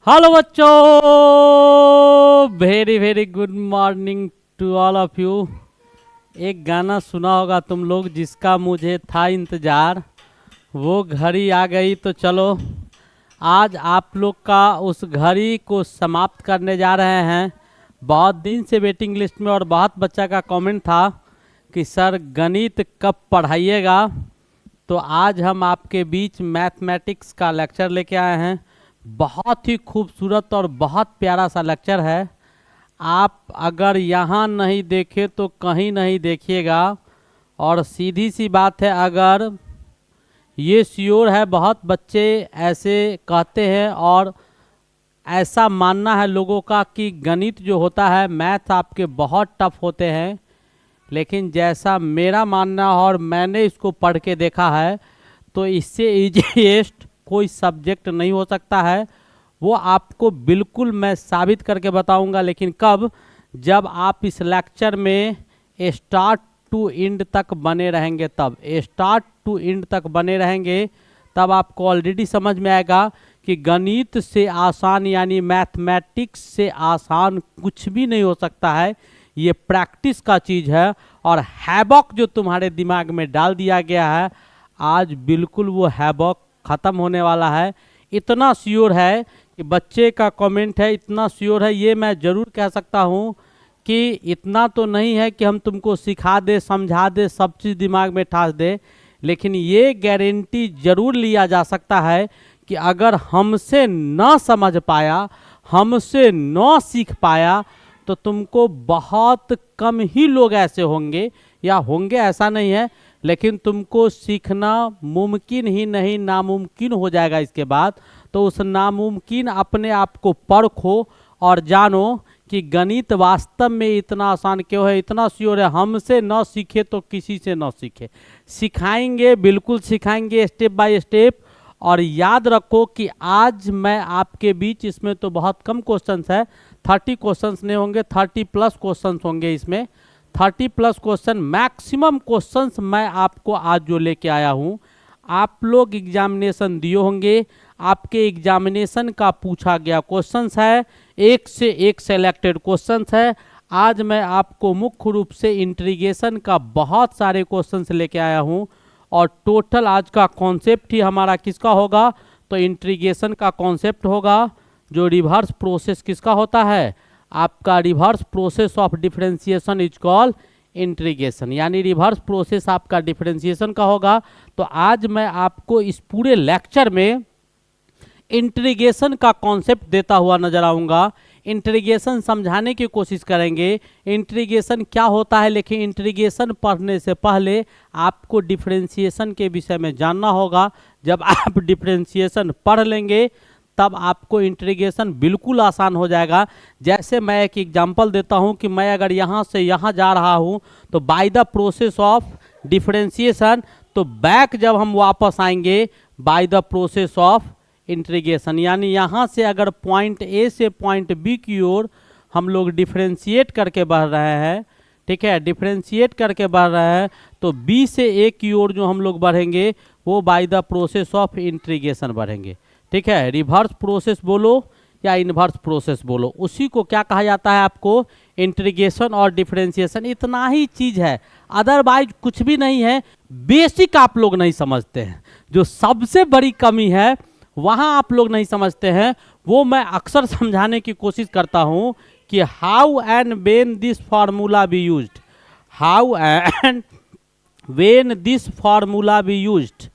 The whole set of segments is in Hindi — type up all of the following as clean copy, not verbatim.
हेलो बच्चों, very very good morning to all of you. एक गाना सुना होगा तुम लोग जिसका मुझे था इंतज़ार, वो घड़ी आ गई। तो चलो आज आप लोग का उस घड़ी को समाप्त करने जा रहे हैं। बहुत दिन से वेटिंग लिस्ट में और बहुत बच्चा का कमेंट था कि सर गणित कब पढ़ाइएगा। तो आज हम आपके बीच मैथमेटिक्स का लेक्चर लेके आए हैं। बहुत ही खूबसूरत और बहुत प्यारा सा लेक्चर है। आप अगर यहाँ नहीं देखे तो कहीं नहीं देखिएगा। और सीधी सी बात है, अगर ये श्योर है, बहुत बच्चे ऐसे कहते हैं और ऐसा मानना है लोगों का कि गणित जो होता है, मैथ आपके बहुत टफ होते हैं। लेकिन जैसा मेरा मानना और मैंने इसको पढ़ के देखा है, तो इससे ईजीएस्ट कोई सब्जेक्ट नहीं हो सकता है। वो आपको बिल्कुल मैं साबित करके बताऊंगा। लेकिन कब? जब आप इस लेक्चर में स्टार्ट टू एंड तक बने रहेंगे। तब स्टार्ट टू एंड तक बने रहेंगे तब आपको ऑलरेडी समझ में आएगा कि गणित से आसान यानी मैथमेटिक्स से आसान कुछ भी नहीं हो सकता है। ये प्रैक्टिस का चीज़ है। और हैबॉक जो तुम्हारे दिमाग में डाल दिया गया है, आज बिल्कुल वो हैबॉक ख़त्म होने वाला है। इतना श्योर है कि बच्चे का कमेंट है, इतना श्योर है, ये मैं ज़रूर कह सकता हूँ कि इतना तो नहीं है कि हम तुमको सिखा दे, समझा दे, सब चीज़ दिमाग में ठास दे। लेकिन ये गारंटी ज़रूर लिया जा सकता है कि अगर हमसे न समझ पाया, हमसे न सीख पाया, तो तुमको बहुत कम ही लोग ऐसे होंगे, या होंगे ऐसा नहीं है, लेकिन तुमको सीखना मुमकिन ही नहीं, नामुमकिन हो जाएगा इसके बाद। तो उस नामुमकिन अपने आप को परखो और जानो कि गणित वास्तव में इतना आसान क्यों है। इतना श्योर है, हमसे न सीखे तो किसी से न सीखे। सिखाएंगे, बिल्कुल सिखाएंगे, स्टेप बाय स्टेप। और याद रखो कि आज मैं आपके बीच, इसमें तो बहुत कम क्वेश्चंस है, 30 क्वेश्चंस नहीं होंगे, 30+ क्वेश्चंस होंगे इसमें। 30+ क्वेश्चन, मैक्सिमम क्वेश्चंस मैं आपको आज जो लेके आया हूँ। आप लोग एग्जामिनेशन दिए होंगे, आपके एग्जामिनेशन का पूछा गया क्वेश्चंस है, एक से एक सेलेक्टेड क्वेश्चंस है। आज मैं आपको मुख्य रूप से इंट्रीगेशन का बहुत सारे क्वेश्चंस लेके आया हूँ। और टोटल आज का कॉन्सेप्ट ही हमारा किसका होगा? तो इंट्रीगेशन का कॉन्सेप्ट होगा। जो रिवर्स प्रोसेस किसका होता है? आपका reverse process of differentiation is called integration, यानी रिवर्स प्रोसेस आपका डिफरेंशिएशन का होगा। तो आज मैं आपको इस पूरे लेक्चर में इंट्रीगेशन का कॉन्सेप्ट देता हुआ नजर आऊँगा। इंट्रीगेशन समझाने की कोशिश करेंगे, इंट्रीगेशन क्या होता है। लेकिन इंट्रीगेशन पढ़ने से पहले आपको डिफरेंशिएशन के विषय में जानना होगा। जब आप डिफरेंशिएशन पढ़ लेंगे तब आपको इंट्रीगेशन बिल्कुल आसान हो जाएगा। जैसे मैं एक एग्जांपल देता हूं कि मैं अगर यहाँ से यहाँ जा रहा हूं, तो by the process of differentiation, तो बैक जब हम वापस आएंगे by the process of integration, यानी यहाँ से अगर पॉइंट ए से पॉइंट बी की ओर हम लोग डिफरेंशिएट करके बढ़ रहे हैं, ठीक है, डिफरेंशिएट करके बढ़ रहे हैं, तो बी से ए की ओर जो हम लोग बढ़ेंगे वो by the process of integration बढ़ेंगे। ठीक है, रिवर्स प्रोसेस बोलो या इन्वर्स प्रोसेस बोलो, उसी को क्या कहा जाता है? आपको इंट्रीगेशन और डिफरेंशिएशन, इतना ही चीज़ है, अदरवाइज कुछ भी नहीं है। बेसिक आप लोग नहीं समझते हैं, जो सबसे बड़ी कमी है वहाँ आप लोग नहीं समझते हैं। वो मैं अक्सर समझाने की कोशिश करता हूँ कि how and when this formula be used, how and when this formula be used,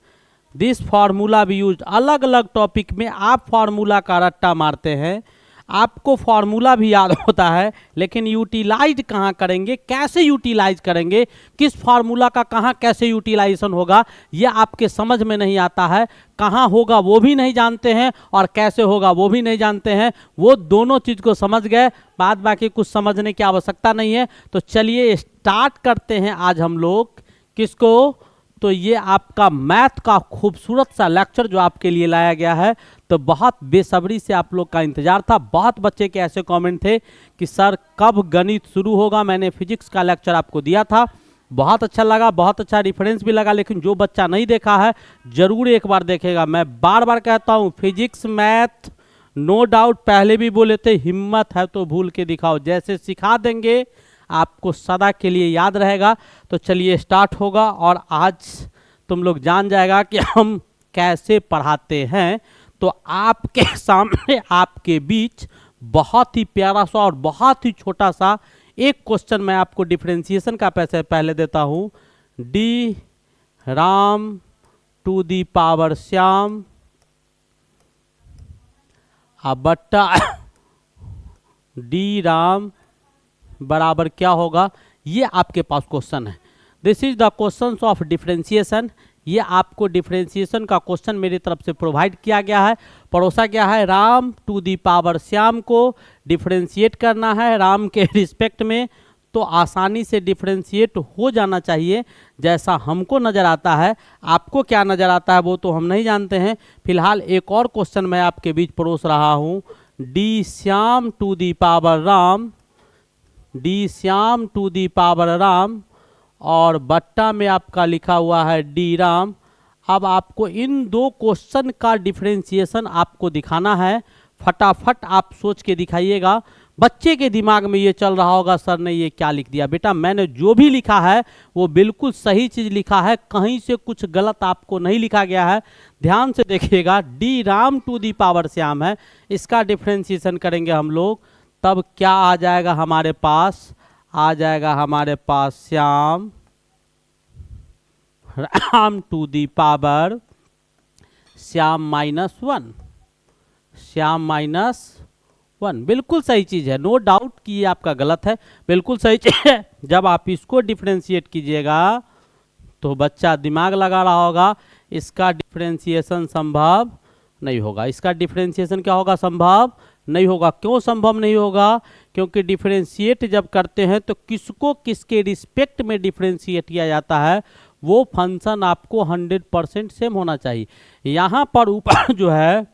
this formula be used. अलग अलग टॉपिक में आप फार्मूला का रट्टा मारते हैं, आपको फार्मूला भी याद होता है, लेकिन यूटिलाइज कहाँ करेंगे, कैसे यूटिलाइज करेंगे, किस फार्मूला का कहाँ कैसे यूटिलाइजेशन होगा, ये आपके समझ में नहीं आता है। कहाँ होगा वो भी नहीं जानते हैं और कैसे होगा वो भी नहीं जानते हैं। वो दोनों चीज़ को समझ गए, बाद बाकी कुछ समझने की आवश्यकता नहीं है। तो चलिए स्टार्ट करते हैं आज हम लोग किसको? तो ये आपका मैथ का खूबसूरत सा लेक्चर जो आपके लिए लाया गया है। तो बहुत बेसब्री से आप लोग का इंतजार था। बहुत बच्चे के ऐसे कमेंट थे कि सर कब गणित शुरू होगा। मैंने फिजिक्स का लेक्चर आपको दिया था, बहुत अच्छा लगा, बहुत अच्छा रिफरेंस भी लगा। लेकिन जो बच्चा नहीं देखा है ज़रूर एक बार देखेगा। मैं बार बार कहता हूँ, फिजिक्स मैथ नो डाउट पहले भी बोले थे, हिम्मत है तो भूल के दिखाओ, जैसे सिखा देंगे आपको सदा के लिए याद रहेगा। तो चलिए स्टार्ट होगा और आज तुम लोग जान जाएगा कि हम कैसे पढ़ाते हैं। तो आपके सामने आपके बीच बहुत ही प्यारा सा और बहुत ही छोटा सा एक क्वेश्चन मैं आपको डिफरेंशिएशन का पहले देता हूँ। D Ram to the power Shyam बट्टा डी राम बराबर क्या होगा, ये आपके पास क्वेश्चन है। This is the question of differentiation. ये आपको डिफरेंशिएशन का क्वेश्चन मेरी तरफ से प्रोवाइड किया गया है, परोसा गया है। Ram to the power Shyam को डिफरेंशिएट करना है राम के रिस्पेक्ट में, तो आसानी से डिफरेंशिएट हो जाना चाहिए जैसा हमको नज़र आता है। आपको क्या नज़र आता है वो तो हम नहीं जानते हैं। फिलहाल एक और क्वेश्चन मैं आपके बीच परोस रहा हूँ। D Shyam to the power Ram, d Shyam to the power Ram और बट्टा में आपका लिखा हुआ है डी राम। अब आपको इन दो क्वेश्चन का डिफरेंशिएशन आपको दिखाना है। फटाफट आप सोच के दिखाइएगा। बच्चे के दिमाग में ये चल रहा होगा, सर ने ये क्या लिख दिया। बेटा मैंने जो भी लिखा है वो बिल्कुल सही चीज़ लिखा है, कहीं से कुछ गलत आपको नहीं लिखा गया है। ध्यान से देखिएगा, d Ram to the power Shyam है, इसका डिफरेंशिएशन करेंगे हम लोग, तब क्या आ जाएगा हमारे पास, आ जाएगा हमारे पास Shyam Ram to the power Shyam -1, Shyam -1। बिल्कुल सही चीज़ है, नो डाउट कि ये आपका गलत है, बिल्कुल सही चीज़ है। जब आप इसको डिफरेंशिएट कीजिएगा तो बच्चा दिमाग लगा रहा होगा, इसका डिफरेंशिएशन संभव नहीं होगा। इसका डिफरेंशिएशन क्या होगा, संभव नहीं होगा। क्यों संभव नहीं होगा, क्योंकि डिफरेंशिएट जब करते हैं तो किसको किसके रिस्पेक्ट में डिफरेंशिएट किया जाता है, वो फंक्शन आपको 100% सेम होना चाहिए। यहाँ पर ऊपर जो है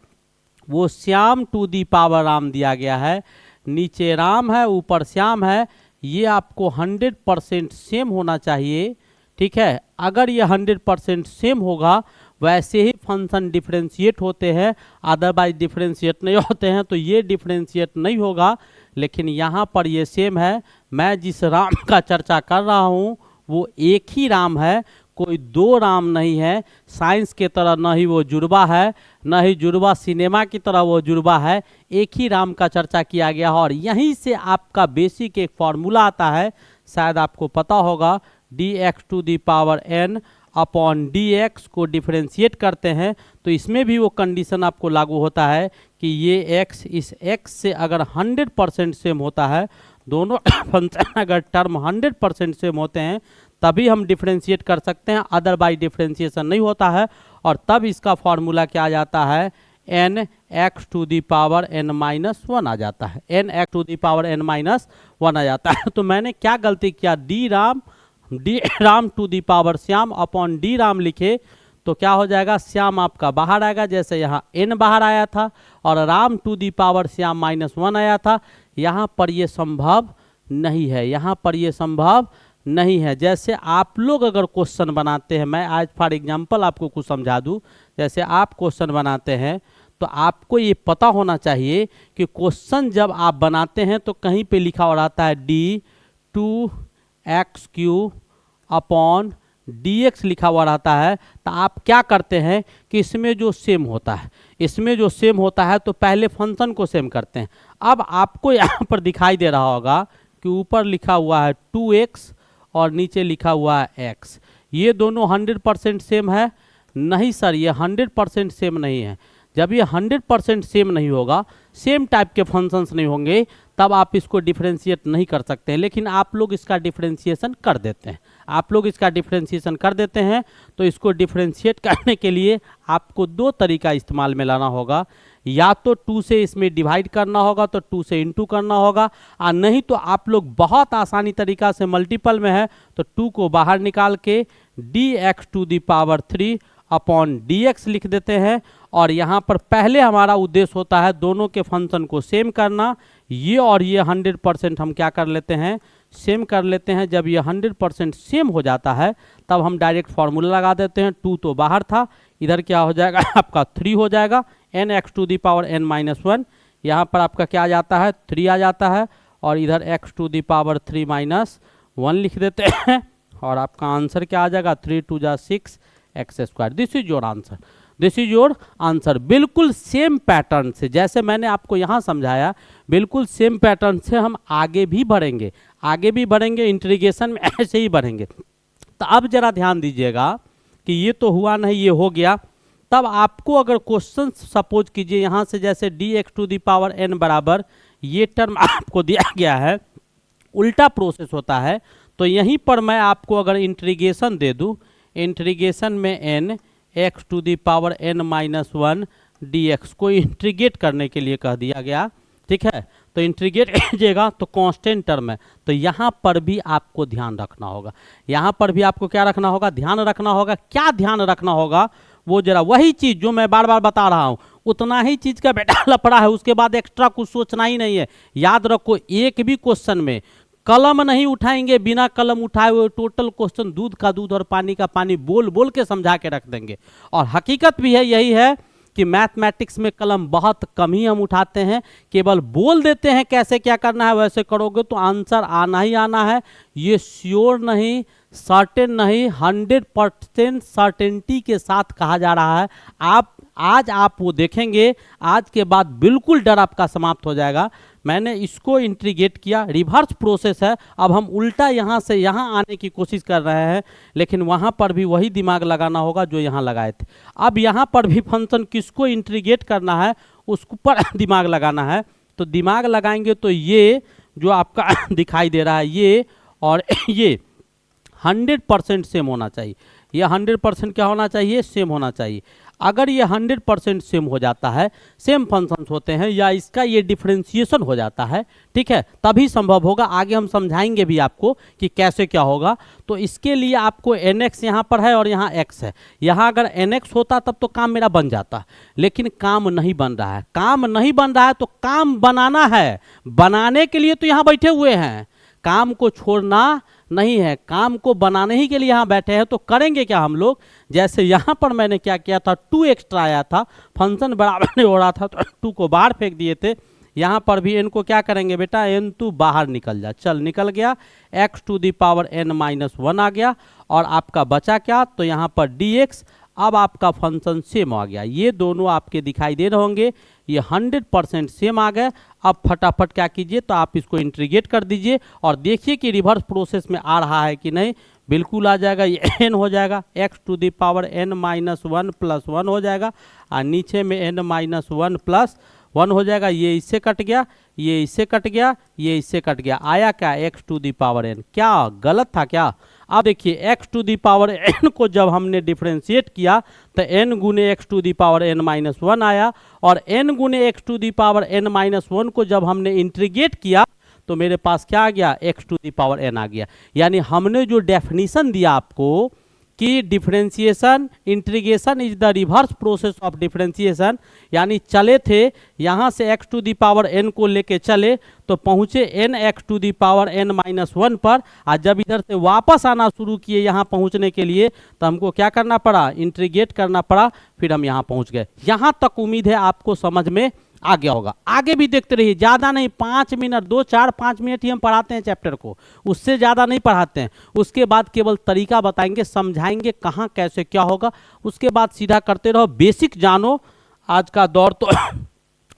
वो Shyam to the power Ram दिया गया है, नीचे राम है ऊपर श्याम है, ये आपको 100% सेम होना चाहिए। ठीक है, अगर ये 100% सेम होगा, वैसे ही फंक्शन डिफरेंशिएट होते हैं, अदरवाइज डिफरेंशिएट नहीं होते हैं। तो ये डिफरेंशिएट नहीं होगा, लेकिन यहाँ पर ये सेम है। मैं जिस राम का चर्चा कर रहा हूँ वो एक ही राम है, कोई दो राम नहीं है। साइंस के तरह न ही वो जुड़वा है, न ही जुड़वा सिनेमा की तरह वो जुड़वा है, एक ही राम का चर्चा किया गया है। और यहीं से आपका बेसिक एक फॉर्मूला आता है, शायद आपको पता होगा, d x to the power n upon d x को डिफरेंशिएट करते हैं तो इसमें भी वो कंडीशन आपको लागू होता है कि ये एक्स इस एक्स से अगर 100% सेम होता है, दोनों फंक्शन अगर टर्म 100% सेम होते हैं तभी हम डिफरेंशिएट कर सकते हैं, अदरवाइज डिफरेंशिएशन नहीं होता है। और तब इसका फॉर्मूला क्या आ जाता है, n x to the power n -1 आ जाता है, n x to the power n -1 आ जाता है। तो मैंने क्या गलती किया, d Ram to the power Shyam upon d Ram लिखे तो क्या हो जाएगा, श्याम आपका बाहर आएगा, जैसे यहाँ n बाहर आया था, और Ram to the power Shyam -1 आया था। यहाँ पर ये संभव नहीं है, यहाँ पर ये संभव नहीं है। जैसे आप लोग अगर क्वेश्चन बनाते हैं, मैं आज फॉर एग्जांपल आपको कुछ समझा दूं, जैसे आप क्वेश्चन बनाते हैं तो आपको ये पता होना चाहिए कि क्वेश्चन जब आप बनाते हैं तो कहीं पे लिखा हो रहता है d2x³ अपॉन dx लिखा हुआ रहता है। तो आप क्या करते हैं कि इसमें जो सेम होता है, इसमें जो सेम होता है तो पहले फंक्शन को सेम करते हैं। अब आपको यहाँ पर दिखाई दे रहा होगा कि ऊपर लिखा हुआ है 2x और नीचे लिखा हुआ है x, ये दोनों 100% सेम है। नहीं सर, ये 100% सेम नहीं है। जब ये 100% सेम नहीं होगा, सेम टाइप के फंक्शंस नहीं होंगे, तब आप इसको डिफरेंशिएट नहीं कर सकते हैं। लेकिन आप लोग इसका डिफरेंशिएशन कर देते हैं, आप लोग इसका डिफरेंशिएशन कर देते हैं। तो इसको डिफरेंशिएट करने के लिए आपको दो तरीका इस्तेमाल में लाना होगा, या तो 2 से इसमें डिवाइड करना होगा, तो 2 से इंटू करना होगा, और नहीं तो आप लोग बहुत आसानी तरीका से, मल्टीपल में है तो 2 को बाहर निकाल के dx to the power 3 upon dx लिख देते हैं। और यहाँ पर पहले हमारा उद्देश्य होता है दोनों के फंक्शन को सेम करना। ये और ये 100% हम क्या कर लेते हैं, सेम कर लेते हैं। जब ये 100% सेम हो जाता है तब हम डायरेक्ट फार्मूला लगा देते हैं। 2 तो बाहर था, इधर क्या हो जाएगा आपका 3 हो जाएगा, n x to the power n -1 यहाँ पर आपका क्या आ जाता है 3 आ जाता है, और इधर x to the power 3 minus 1 लिख देते हैं, और आपका आंसर क्या आ जाएगा 3 2 जा 6 x square. This is your answer, this is your answer. बिल्कुल सेम पैटर्न से जैसे मैंने आपको यहाँ समझाया, बिल्कुल सेम पैटर्न से हम आगे भी बढ़ेंगे, आगे भी बढ़ेंगे, इंटीग्रेशन में ऐसे ही बढ़ेंगे। तो अब जरा ध्यान दीजिएगा कि ये तो हुआ नहीं, ये हो गया। तब आपको अगर क्वेश्चन सपोज कीजिए यहाँ से, जैसे d x to the power n बराबर ये टर्म आपको दिया गया है, उल्टा प्रोसेस होता है। तो यहीं पर मैं आपको अगर इंटीग्रेशन दे दूँ, इंटीग्रेशन में n x to the power n minus 1 d x को इंटीग्रेट करने के लिए कह दिया गया, ठीक है। तो इंटीग्रेट कीजिएगा तो कांस्टेंट टर्म है, तो यहाँ पर भी आपको ध्यान रखना होगा, यहाँ पर भी आपको क्या रखना होगा, ध्यान रखना होगा। क्या ध्यान रखना होगा, वो जरा वही चीज़ जो मैं बार बार बता रहा हूँ, उतना ही चीज़ का बेटा लफड़ा है, उसके बाद एक्स्ट्रा कुछ सोचना ही नहीं है। याद रखो, एक भी क्वेश्चन में कलम नहीं उठाएंगे, बिना कलम उठाए हुए टोटल क्वेश्चन दूध का दूध और पानी का पानी बोल बोल के समझा के रख देंगे। और हकीकत भी है यही है कि मैथमेटिक्स में कलम बहुत कम ही हम उठाते हैं, केवल बोल देते हैं कैसे क्या करना है, वैसे करोगे तो आंसर आना ही आना है। ये श्योर नहीं, सर्टेन नहीं, 100% सर्टेनिटी के साथ कहा जा रहा है। आज आप वो देखेंगे, आज के बाद बिल्कुल डर आपका समाप्त हो जाएगा। मैंने इसको इंटीग्रेट किया, रिवर्स प्रोसेस है। अब हम उल्टा यहाँ से यहाँ आने की कोशिश कर रहे हैं, लेकिन वहाँ पर भी वही दिमाग लगाना होगा जो यहाँ लगाए थे। अब यहाँ पर भी फंक्शन किसको इंटीग्रेट करना है, उसको पर दिमाग लगाना है। तो दिमाग लगाएंगे तो ये जो आपका दिखाई दे रहा है, ये और ये 100% सेम होना चाहिए। ये 100% क्या होना चाहिए, सेम होना चाहिए। अगर ये 100% सेम हो जाता है, सेम फंक्शंस होते हैं, या इसका ये डिफरेंशिएशन हो जाता है, ठीक है, तभी संभव होगा। आगे हम समझाएंगे भी आपको कि कैसे क्या होगा। तो इसके लिए आपको nx यहाँ पर है और यहाँ x है। यहाँ अगर nx होता तब तो काम मेरा बन जाता, लेकिन काम नहीं बन रहा है। काम नहीं बन रहा है तो काम बनाना है, बनाने के लिए तो यहाँ बैठे हुए हैं, काम को छोड़ना नहीं है, काम को बनाने ही के लिए यहाँ बैठे हैं। तो करेंगे क्या हम लोग, जैसे यहाँ पर मैंने क्या किया था, 2 एक्स्ट्रा आया था, फंक्शन बराबर नहीं हो रहा था तो 2 को बाहर फेंक दिए थे। यहाँ पर भी n को क्या करेंगे बेटा, n तू बाहर निकल जा, चल निकल गया, x to the power n minus 1 आ गया, और आपका बचा क्या, तो यहाँ पर dx। अब आपका फंक्शन सेम आ गया, ये दोनों आपके दिखाई दे रहे होंगे, ये 100% सेम आ गए। अब फटाफट क्या कीजिए, तो आप इसको इंटीग्रेट कर दीजिए और देखिए कि रिवर्स प्रोसेस में आ रहा है कि नहीं। बिल्कुल आ जाएगा, ये n हो जाएगा, x to the power n minus 1 plus 1 हो जाएगा, और नीचे में n माइनस 1 प्लस 1 हो जाएगा। ये इससे कट गया, ये इससे कट गया, ये इससे कट गया, आया क्या, x to the power n। क्या गलत था क्या? अब देखिए x to the power n को जब हमने डिफ्रेंशिएट किया तो n गुने x to the power n minus 1 आया, और n गुने x to the power n minus 1 को जब हमने इंटीग्रेट किया तो मेरे पास क्या आ गया, x to the power n आ गया। यानी हमने जो डेफिनेशन दिया आपको कि differentiation integration is the reverse process of differentiation, यानी चले थे यहाँ से x to the power n को लेके चले तो पहुँचे n x to the power n minus 1 पर, और जब इधर से वापस आना शुरू किए यहाँ पहुँचने के लिए तो हमको क्या करना पड़ा, इंटीग्रेट करना पड़ा, फिर हम यहाँ पहुँच गए। यहाँ तक उम्मीद है आपको समझ में आ गया होगा। आगे भी देखते रहिए, ज़्यादा नहीं, 5 मिनट 2 4 5 मिनट ही हम पढ़ाते हैं चैप्टर को, उससे ज़्यादा नहीं पढ़ाते हैं। उसके बाद केवल तरीका बताएंगे, समझाएंगे कहाँ कैसे क्या होगा, उसके बाद सीधा करते रहो, बेसिक जानो। आज का दौर तो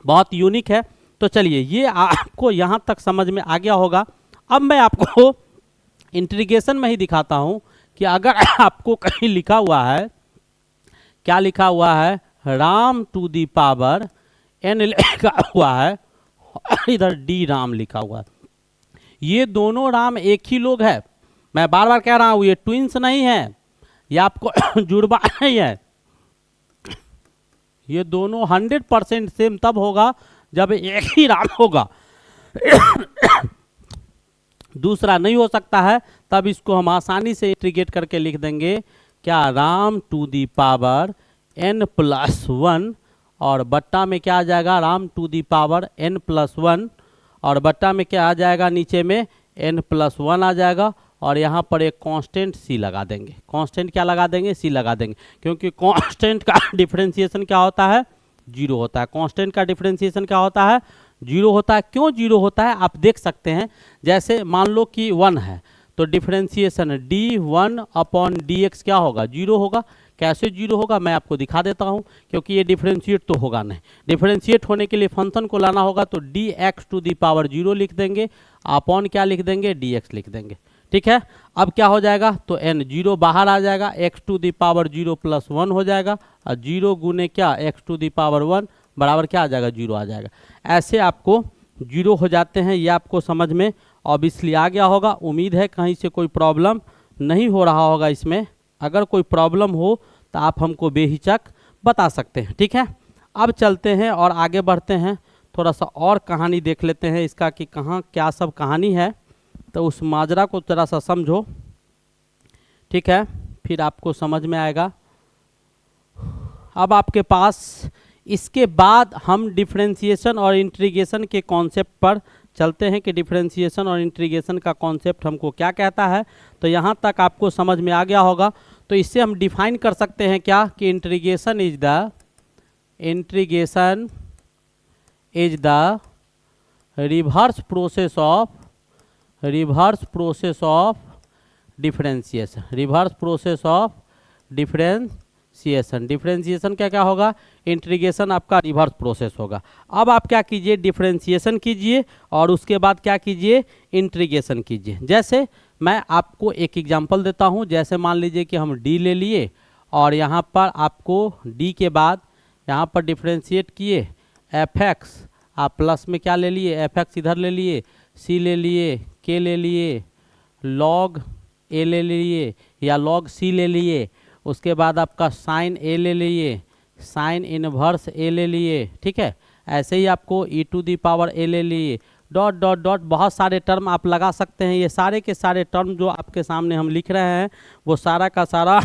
बहुत यूनिक है। तो चलिए, ये आपको यहाँ तक समझ में आ गया होगा। अब मैं आपको इंटीग्रेशन में ही दिखाता हूँ कि अगर आपको कहीं लिखा हुआ है, क्या लिखा हुआ है, Ram to the power n लिखा हुआ है, इधर डी राम लिखा हुआ है। ये दोनों राम एक ही लोग है। मैं बार बार कह रहा हूँ, ये ट्विंस नहीं है, ये आपको जुड़वा नहीं है। ये दोनों 100% सेम तब होगा जब एक ही राम होगा, दूसरा नहीं हो सकता है। तब इसको हम आसानी से इंटीग्रेट करके लिख देंगे, क्या, Ram to the power n plus 1, और बट्टा में क्या आ जाएगा, Ram to the power n plus 1, और बट्टा में क्या आ जाएगा, नीचे में n प्लस 1 आ जाएगा, और यहाँ पर एक कांस्टेंट c लगा देंगे। कांस्टेंट क्या लगा देंगे, c लगा देंगे, क्योंकि कांस्टेंट का डिफरेंशिएशन क्या होता है, जीरो होता है। कांस्टेंट का डिफरेंशिएशन क्या होता है? जीरो होता है। क्यों जीरो होता है आप देख सकते हैं। जैसे मान लो कि 1 है तो डिफरेंशिएशन d1/dx क्या होगा? जीरो होगा। कैसे जीरो होगा मैं आपको दिखा देता हूं, क्योंकि ये डिफरेंशिएट तो होगा नहीं। डिफरेंशिएट होने के लिए फंक्शन को लाना होगा तो dx⁻0 लिख देंगे, अपॉन क्या लिख देंगे? dx लिख देंगे। ठीक है, अब क्या हो जाएगा? तो n जीरो बाहर आ जाएगा, x⁻0 + 1 हो जाएगा, और जीरो गुने क्या? x⁻1 बराबर क्या आ जाएगा? जीरो आ जाएगा। ऐसे आपको जीरो हो जाते हैं। ये आपको समझ में ऑब्वियसली आ गया होगा। उम्मीद है कहीं से कोई प्रॉब्लम नहीं हो रहा होगा इसमें। अगर कोई प्रॉब्लम हो तो आप हमको बेहिचक बता सकते हैं। ठीक है, अब चलते हैं और आगे बढ़ते हैं। थोड़ा सा और कहानी देख लेते हैं इसका कि कहाँ क्या सब कहानी है, तो उस माजरा को थोड़ा सा समझो। ठीक है, फिर आपको समझ में आएगा। अब आपके पास इसके बाद हम डिफरेंशिएशन और इंटीग्रेशन के कॉन्सेप्ट पर चलते हैं कि डिफरेंशिएशन और इंटीग्रेशन का कॉन्सेप्ट हमको क्या कहता है। तो यहाँ तक आपको समझ में आ गया होगा। तो इससे हम डिफाइन कर सकते हैं क्या कि integration is the reverse process of differentiation. Reverse process of differentiation. Differentiation क्या क्या होगा? इंटीग्रेशन आपका रिवर्स प्रोसेस होगा। अब आप क्या कीजिए? डिफरेंशिएशन कीजिए और उसके बाद क्या कीजिए? इंटीग्रेशन कीजिए। जैसे मैं आपको एक एग्जांपल देता हूं। जैसे मान लीजिए कि हम d ले लिए और यहाँ पर आपको d के बाद यहाँ पर डिफरेंशिएट किए fx, आप प्लस में क्या ले लिए? fx इधर ले लिए, c ले लिए, k ले लिए, log a ले लिए या log c ले लिए। उसके बाद आपका साइन a ले लिए, साइन इनवर्स a ले लिए। ठीक है, ऐसे ही आपको e⁻a ले लिए, डॉट डॉट डॉट बहुत सारे टर्म आप लगा सकते हैं। ये सारे के सारे टर्म जो आपके सामने हम लिख रहे हैं वो सारा का सारा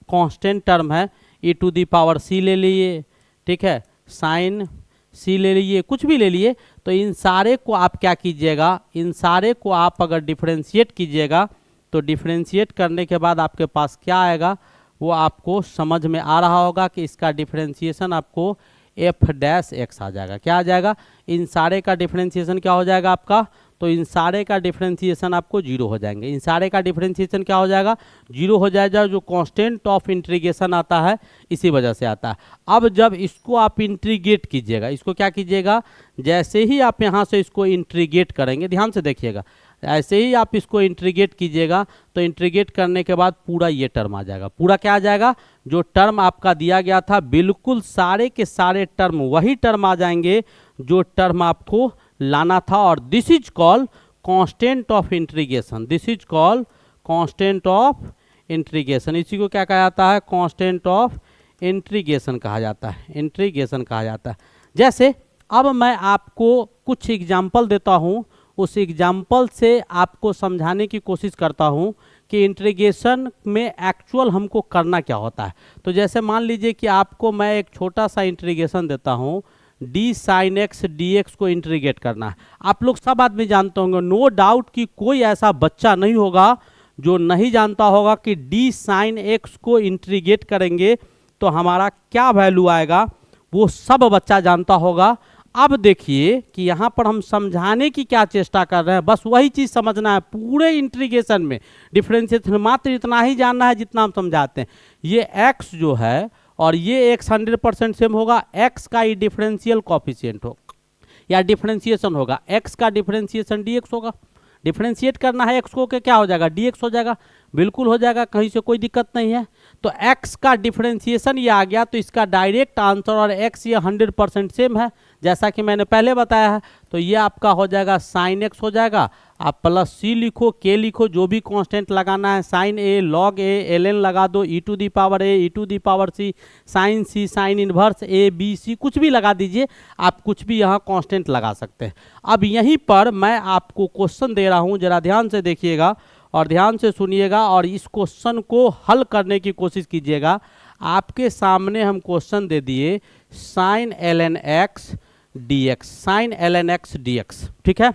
कांस्टेंट टर्म है। e⁻c ले लिए, ठीक है, साइन c ले लिए, कुछ भी ले लिए। तो इन सारे को आप क्या कीजिएगा? इन सारे को आप अगर डिफरेंशिएट कीजिएगा तो डिफरेंशिएट करने के बाद आपके पास क्या आएगा वो आपको समझ में आ रहा होगा कि इसका डिफरेंशिएशन आपको f' आ जाएगा। क्या आ जाएगा? इन सारे का डिफरेंशिएशन क्या हो जाएगा आपका? तो इन सारे का डिफरेंशिएशन आपको जीरो हो जाएंगे। इन सारे का डिफरेंशिएशन क्या हो जाएगा? जीरो हो जाएगा। जो कांस्टेंट ऑफ इंटीग्रेशन आता है इसी वजह से आता है। अब जब इसको आप इंटीग्रेट कीजिएगा, इसको क्या कीजिएगा? जैसे ही आप यहाँ से इसको इंटीग्रेट करेंगे, ध्यान से देखिएगा, ऐसे ही आप इसको इंटीग्रेट कीजिएगा तो इंटीग्रेट करने के बाद पूरा ये टर्म आ जाएगा। पूरा क्या आ जाएगा? जो टर्म आपका दिया गया था बिल्कुल सारे के सारे टर्म वही टर्म आ जाएंगे जो टर्म आपको लाना था। और this is called constant of integration. This is called constant of integration. इसी को क्या कहा जाता है? कांस्टेंट ऑफ इंटीग्रेशन कहा जाता है। इंटीग्रेशन कहा जाता है। जैसे अब मैं आपको कुछ एग्जाम्पल देता हूँ, उस एग्जाम्पल से आपको समझाने की कोशिश करता हूँ कि इंटीग्रेशन में एक्चुअल हमको करना क्या होता है। तो जैसे मान लीजिए कि आपको मैं एक छोटा सा इंटीग्रेशन देता हूँ, d sin x dx को इंटीग्रेट करना है। आप लोग सब आदमी जानते होंगे, नो डाउट कि कोई ऐसा बच्चा नहीं होगा जो नहीं जानता होगा कि d sin x को इंटीग्रेट करेंगे तो हमारा क्या वैल्यू आएगा, वो सब बच्चा जानता होगा। अब देखिए कि यहाँ पर हम समझाने की क्या चेष्टा कर रहे हैं, बस वही चीज़ समझना है। पूरे इंटीग्रेशन में डिफरेंशिएशन मात्र इतना ही जानना है जितना हम समझाते हैं। ये x जो है और ये x 100% सेम होगा। x का ही डिफरेंशियल कोफिशिएंट होगा या डिफरेंशिएशन होगा, x का डिफरेंशिएशन dx होगा। डिफरेंशिएट करना है x को के क्या हो जाएगा? dx हो जाएगा। बिल्कुल हो जाएगा, कहीं से कोई दिक्कत नहीं है। तो x का डिफरेंशिएशन ये आ गया तो इसका डायरेक्ट आंसर, और x ये 100% सेम है जैसा कि मैंने पहले बताया है। तो ये आपका हो जाएगा साइन x हो जाएगा। आप प्लस c लिखो, k लिखो, जो भी कांस्टेंट लगाना है, sine a, log a, ln लगा दो, e⁻a, e⁻c, sine c, sine inverse a, b, c, कुछ भी लगा दीजिए। आप कुछ भी यहाँ कांस्टेंट लगा सकते हैं। अब यहीं पर मैं आपको क्वेश्चन दे रहा हूँ, जरा ध्यान से देखिएगा और ध्यान से सुनिएगा और इस क्वेश्चन को हल करने की कोशिश कीजिएगा। आपके सामने हम क्वेश्चन दे दिए sine ln x dx, sine ln x dx, ठीक है।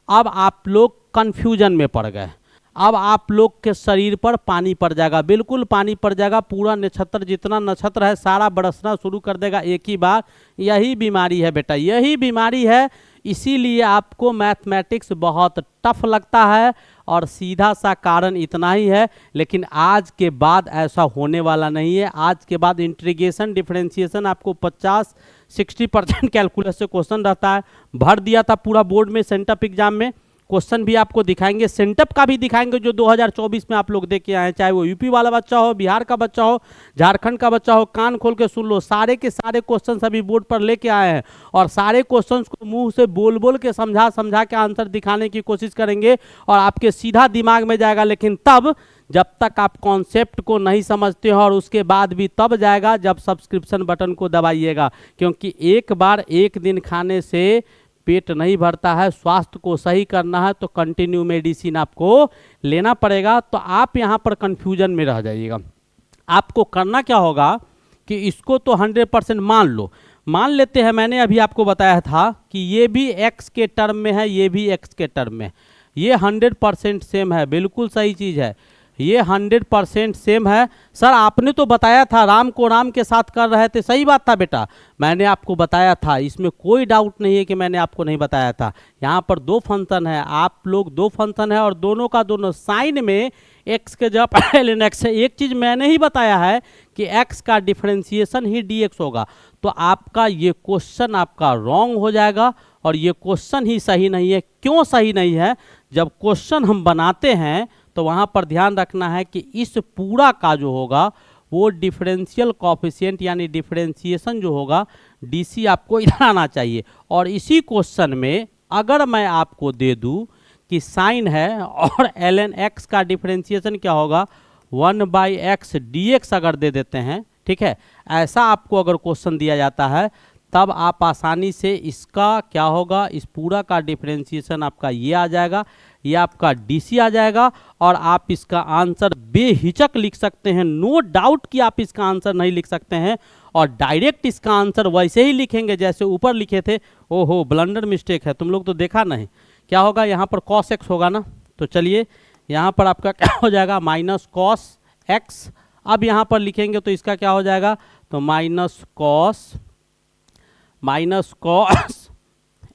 अब आप लोग कंफ्यूजन में पड़ गए। अब आप लोग के शरीर पर पानी पड़ जाएगा, बिल्कुल पानी पड़ जाएगा, पूरा नक्षत्र जितना नक्षत्र है सारा बरसना शुरू कर देगा एक ही बार। यही बीमारी है बेटा, यही बीमारी है। इसीलिए आपको मैथमेटिक्स बहुत टफ लगता है और सीधा सा कारण इतना ही है। लेकिन आज के बाद ऐसा होने वाला नहीं है। आज के बाद इंटीग्रेशन डिफरेंशिएशन आपको 50-60% कैलकुलस से क्वेश्चन रहता है। भर दिया था पूरा बोर्ड में, सेंटअप एग्जाम में क्वेश्चन भी आपको दिखाएंगे, सेंटअप का भी दिखाएंगे जो 2024 में आप लोग देख के आए हैं। चाहे वो यूपी वाला बच्चा हो, बिहार का बच्चा हो, झारखंड का बच्चा हो, कान खोल के सुन लो, सारे के सारे क्वेश्चन अभी बोर्ड पर लेके आए हैं और सारे क्वेश्चंस को मुंह से बोल बोल के समझा समझा के आंसर दिखाने की कोशिश करेंगे और आपके सीधा दिमाग में जाएगा। लेकिन तब जब तक आप कॉन्सेप्ट को नहीं समझते हो, और उसके बाद भी तब जाएगा जब सब्सक्रिप्शन बटन को दबाइएगा, क्योंकि एक बार एक दिन खाने से पेट नहीं भरता है। स्वास्थ्य को सही करना है तो कंटिन्यू मेडिसिन आपको लेना पड़ेगा। तो आप यहाँ पर कंफ्यूजन में रह जाइएगा। आपको करना क्या होगा कि इसको तो 100% मान लो, मान लेते हैं। मैंने अभी आपको बताया था कि ये भी x के टर्म में है, ये भी x के टर्म में, ये 100% सेम है, बिल्कुल सही चीज़ है, ये 100% सेम है। सर आपने तो बताया था राम को राम के साथ कर रहे थे, सही बात था बेटा, मैंने आपको बताया था, इसमें कोई डाउट नहीं है कि मैंने आपको नहीं बताया था। यहाँ पर दो फंक्शन है, आप लोग दो फंक्शन है और दोनों का दोनों साइन में x के जगह ln x है। एक चीज़ मैंने ही बताया है कि x का डिफरेंशिएशन ही dx होगा। तो आपका ये क्वेश्चन आपका रॉन्ग हो जाएगा और ये क्वेश्चन ही सही नहीं है। क्यों सही नहीं है? जब क्वेश्चन हम बनाते हैं तो वहाँ पर ध्यान रखना है कि इस पूरा का जो होगा वो डिफरेंशियल कोफिशिएंट यानी डिफरेंशिएशन जो होगा डीसी आपको इधर आना चाहिए। और इसी क्वेश्चन में अगर मैं आपको दे दूं कि साइन है और ln x का डिफरेंशिएशन क्या होगा 1/x dx अगर दे देते हैं, ठीक है, ऐसा आपको अगर क्वेश्चन दिया जाता है तब आप आसानी से इसका क्या होगा, इस पूरा का डिफरेंशिएशन आपका ये आ जाएगा, ये आपका डीसी आ जाएगा और आप इसका आंसर बेहिचक लिख सकते हैं। नो डाउट कि आप इसका आंसर नहीं लिख सकते हैं और डायरेक्ट इसका आंसर वैसे ही लिखेंगे जैसे ऊपर लिखे थे। ओहो ब्लंडर मिस्टेक है, तुम लोग तो देखा नहीं। क्या होगा यहाँ पर cos x होगा ना, तो चलिए यहाँ पर आपका क्या हो जाएगा माइनस cos x। अब यहाँ पर लिखेंगे तो इसका क्या हो जाएगा, तो माइनस cos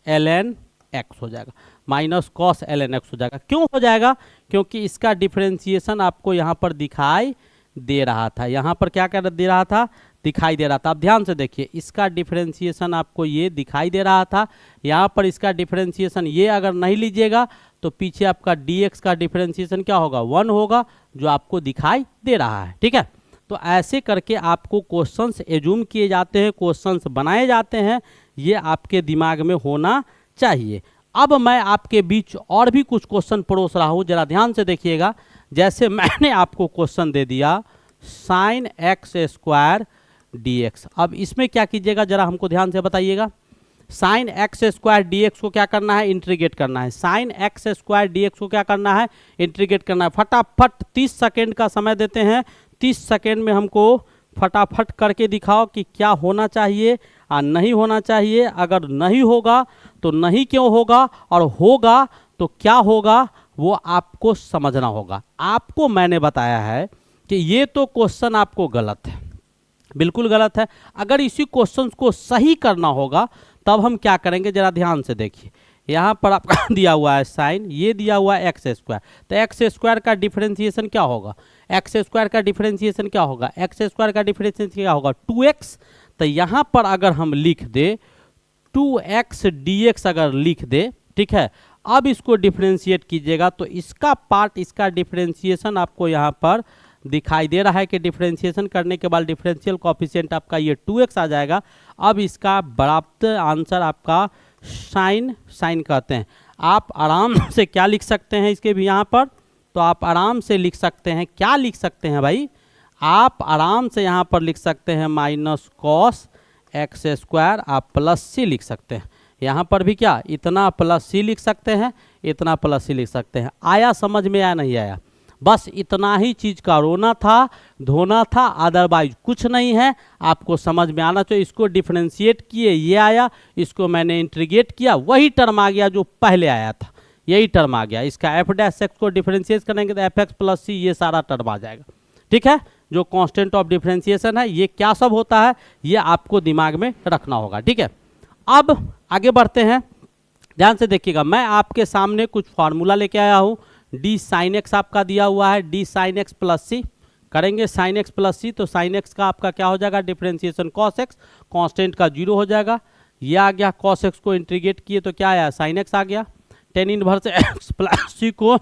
ln x हो जाएगा, माइनस cos ln x हो जाएगा। क्यों हो जाएगा? क्योंकि इसका डिफरेंशिएशन आपको यहाँ पर दिखाई दे रहा था, यहाँ पर क्या कर दे रहा था, दिखाई दे रहा था। अब ध्यान से देखिए, इसका डिफरेंशिएशन आपको ये दिखाई दे रहा था, यहाँ पर इसका डिफरेंशिएशन ये अगर नहीं लीजिएगा तो पीछे आपका dx का डिफरेंशिएशन क्या होगा 1 होगा, जो आपको दिखाई दे रहा है। ठीक है, तो ऐसे करके आपको क्वेश्चंस एज्यूम किए जाते हैं, क्वेश्चंस बनाए जाते हैं, ये आपके दिमाग में होना चाहिए। अब मैं आपके बीच और भी कुछ क्वेश्चन परोस रहा हूँ, जरा ध्यान से देखिएगा। जैसे मैंने आपको क्वेश्चन दे दिया साइन एक्स स्क्वायर dx। अब इसमें क्या कीजिएगा, जरा हमको ध्यान से बताइएगा। साइन एक्स स्क्वायर dx को क्या करना है, इंटीग्रेट करना है। साइन एक्स स्क्वायर dx को क्या करना है, इंटीग्रेट करना है। फटाफट 30 सेकेंड का समय देते हैं, 30 सेकेंड में हमको फटाफट करके दिखाओ कि क्या होना चाहिए और नहीं होना चाहिए। अगर नहीं होगा तो नहीं क्यों होगा, और होगा तो क्या होगा, वो आपको समझना होगा। आपको मैंने बताया है कि ये तो क्वेश्चन आपको गलत है, बिल्कुल गलत है। अगर इसी क्वेश्चन को सही करना होगा तब हम क्या करेंगे, जरा ध्यान से देखिए। यहाँ पर आपका दिया हुआ है साइन, ये दिया हुआ है एक्स स्क्वायर, तो एक्स स्क्वायर का डिफरेंशिएशन क्या होगा, एक्स स्क्वायर का डिफरेंशिएशन क्या होगा, एक्स स्क्वायर का डिफरेंशिएशन क्या होगा 2x। तो यहाँ पर अगर हम लिख दे 2x dx अगर लिख दे, ठीक है, अब इसको डिफरेंशिएट कीजिएगा तो इसका पार्ट, इसका डिफरेंशिएशन आपको यहाँ पर दिखाई दे रहा है कि डिफरेंशिएशन करने के बाद डिफरेंशियल कोएफिशिएंट आपका ये 2x आ जाएगा। अब इसका बराबर आंसर आपका साइन कहते हैं। आप आराम से क्या लिख सकते हैं इसके भी यहाँ पर, तो आप आराम से लिख सकते हैं, क्या लिख सकते हैं भाई, आप आराम से यहाँ पर लिख सकते हैं माइनस कॉस एक्स स्क्वायर, आप प्लस सी लिख सकते हैं। यहाँ पर भी क्या, इतना प्लस सी लिख सकते हैं, इतना प्लस सी लिख सकते हैं। आया समझ में या नहीं आया? बस इतना ही चीज़ का रोना था, धोना था, अदरवाइज कुछ नहीं है। आपको समझ में आना चाहिए। इसको डिफरेंशिएट किए, ये आया, इसको मैंने इंटीग्रेट किया, वही टर्म आ गया जो पहले आया था। यही टर्म आ गया। इसका एफ डैश एक्स को डिफरेंशिएट करेंगे तो एफ एक्स प्लस सी, ये सारा टर्म आ जाएगा। ठीक है, जो कांस्टेंट ऑफ डिफरेंशिएशन है ये क्या सब होता है ये आपको दिमाग में रखना होगा। ठीक है, अब आगे बढ़ते हैं, ध्यान से देखिएगा। मैं आपके सामने कुछ फार्मूला लेके आया हूँ। डी साइन एक्स आपका दिया हुआ है, डी साइन एक्स प्लस सी करेंगे, साइन एक्स प्लस सी, तो साइन एक्स का आपका क्या हो जाएगा, डिफरेंशिएशन कॉस एक्स, कांस्टेंट का 0 हो जाएगा। ये आ गया, कॉस एक्स को इंटीग्रेट किए तो क्या आया, साइन एक्स आ गया। टेन इनवर्स एक्स प्लस सी को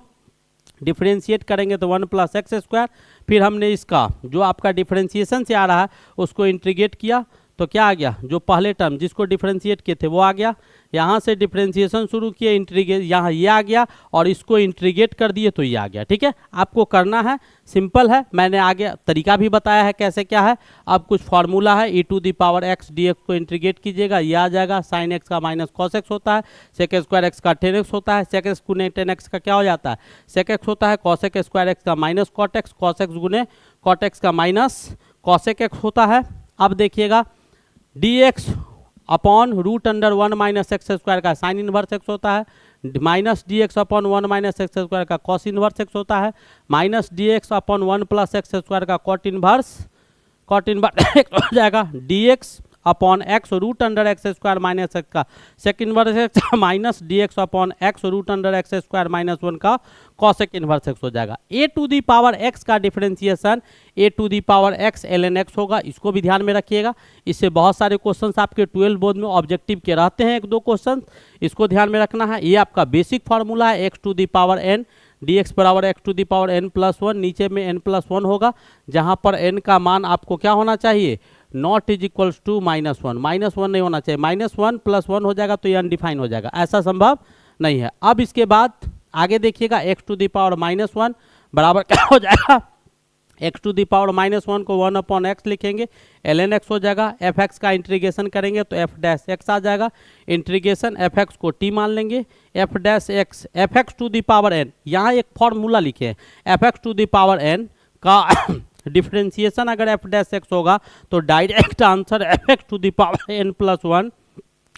डिफरेंशिएट करेंगे तो 1 प्लस एक्स स्क्वायर। फिर हमने इसका जो आपका डिफरेंशिएशन से आ रहा है उसको इंटीग्रेट किया तो क्या आ गया, जो पहले टर्म जिसको डिफरेंशिएट किए थे वो आ गया। यहाँ से डिफरेंशिएशन शुरू किए, इंटीग्रेट यहाँ ये आ गया और इसको इंटीग्रेट कर दिए तो ये आ गया। ठीक है, आपको करना है, सिंपल है, मैंने आगे तरीका भी बताया है कैसे क्या है। अब कुछ फार्मूला है, e to the power x D x को इंटीग्रेट कीजिएगा, ये आ जाएगा। साइन एक्स का माइनस कॉस एक्स होता है, सेक स्क्वायर एक्स का टेन एक्स होता है, सेक एक्स गुने टेन एक्स का क्या हो जाता है, सेक एक्स होता है। कॉसेक स्क्वायर एक्स का minus cot x, cos x गुने कॉट एक्स का माइनस कॉसेक एक्स होता है। अब देखिएगा d x upon root under 1 minus X square का साइन इनवर्स एक्स होता है, minus D x upon 1 minus X square का कॉस इनवर्स एक्स होता है, minus D x upon 1 plus X square का कॉट इनवर्स एक्स हो जाएगा। D x upon X root under X square minus X का sec inverse X, minus D x upon X root under X square minus 1 का कॉसेक इनवर्स एक्स हो जाएगा। ए टू दी पावर एक्स का differentiation A to the power X ln x होगा, इसको भी ध्यान में रखिएगा। इससे बहुत सारे क्वेश्चंस आपके 12 बोर्ड में ऑब्जेक्टिव के रहते हैं, एक दो क्वेश्चन, इसको ध्यान में रखना है। ये आपका बेसिक फार्मूला है, X to the power N D X बराबर X to the power N plus 1, नीचे में n प्लस 1 होगा, जहाँ पर n का मान आपको क्या होना चाहिए, नॉट इज इक्वल्स टू -1, -1 नहीं होना चाहिए, -1 प्लस 1 हो जाएगा तो ये अनडिफाइन हो जाएगा, ऐसा संभव नहीं है। अब इसके बाद आगे देखिएगा, एक्स टू दी पावर -1 बराबर क्या हो जाएगा, एक्स टू दी पावर -1 को 1 अपॉन एक्स लिखेंगे, ln x हो जाएगा। एफ एक्स का इंटीग्रेशन करेंगे तो एफ डैश एक्स आ जाएगा, इंटीग्रेशन एफ एक्स को t मान लेंगे, f dash x F x to the power n, यहाँ एक फॉर्मूला लिखे हैं, f x to the power n का डिफरेंशिएशन अगर एफ डैश एक्स होगा तो direct answer f x to the power n plus 1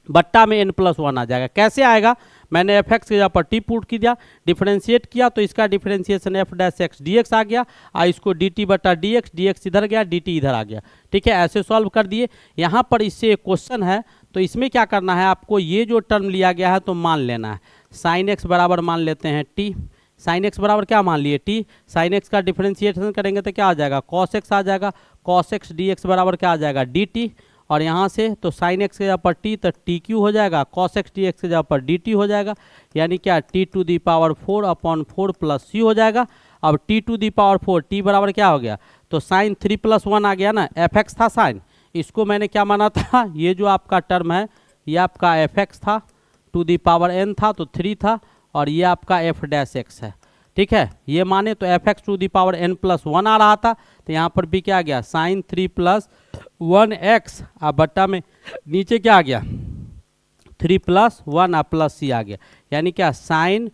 बट्टा में n प्लस 1 आ जाएगा। कैसे आएगा, मैंने एफ एक्स के जगह पर टी पुट किया, डिफरेंशिएट किया तो इसका differentiation F dash X D X आ गया, और इसको डी टी बटा डी एक्स इधर गया, डी टी इधर आ गया। ठीक है, ऐसे सॉल्व कर दिए। यहाँ पर इससे एक क्वेश्चन है तो इसमें क्या करना है आपको, ये जो टर्म लिया गया है तो मान लेना है, साइन एक्स बराबर मान लेते हैं टी, साइन एक्स बराबर क्या मान लिए टी, साइन एक्स का डिफरेंशिएशन करेंगे तो क्या आ जाएगा, कॉस एक्स आ जाएगा, कॉस एक्स डी एक्स बराबर क्या आ जाएगा, डी टी, और यहाँ से तो साइन एक्स के जगह पर टी तो टी क्यू हो जाएगा, कॉस एक्स डी एक्स के जगह पर डी टी हो जाएगा, यानी क्या T to the power 4 upon 4 plus C हो जाएगा। अब T to the power 4 T बराबर क्या हो गया, तो साइन 3 प्लस 1 आ गया ना, एफ एक्स था साइन, इसको मैंने क्या माना था, ये जो आपका टर्म है ये आपका एफ एक्स था, टू दी पावर एन था तो 3 था, और ये आपका एफ डैश एक्स है। ठीक है, ये माने तो f x to the power n plus 1 आ रहा था, तो यहाँ पर भी क्या आ गया, साइन 3 प्लस 1 एक्स, अब बट्टा में नीचे क्या आ गया, 3 प्लस 1 प्लस सी आ गया, यानी क्या sine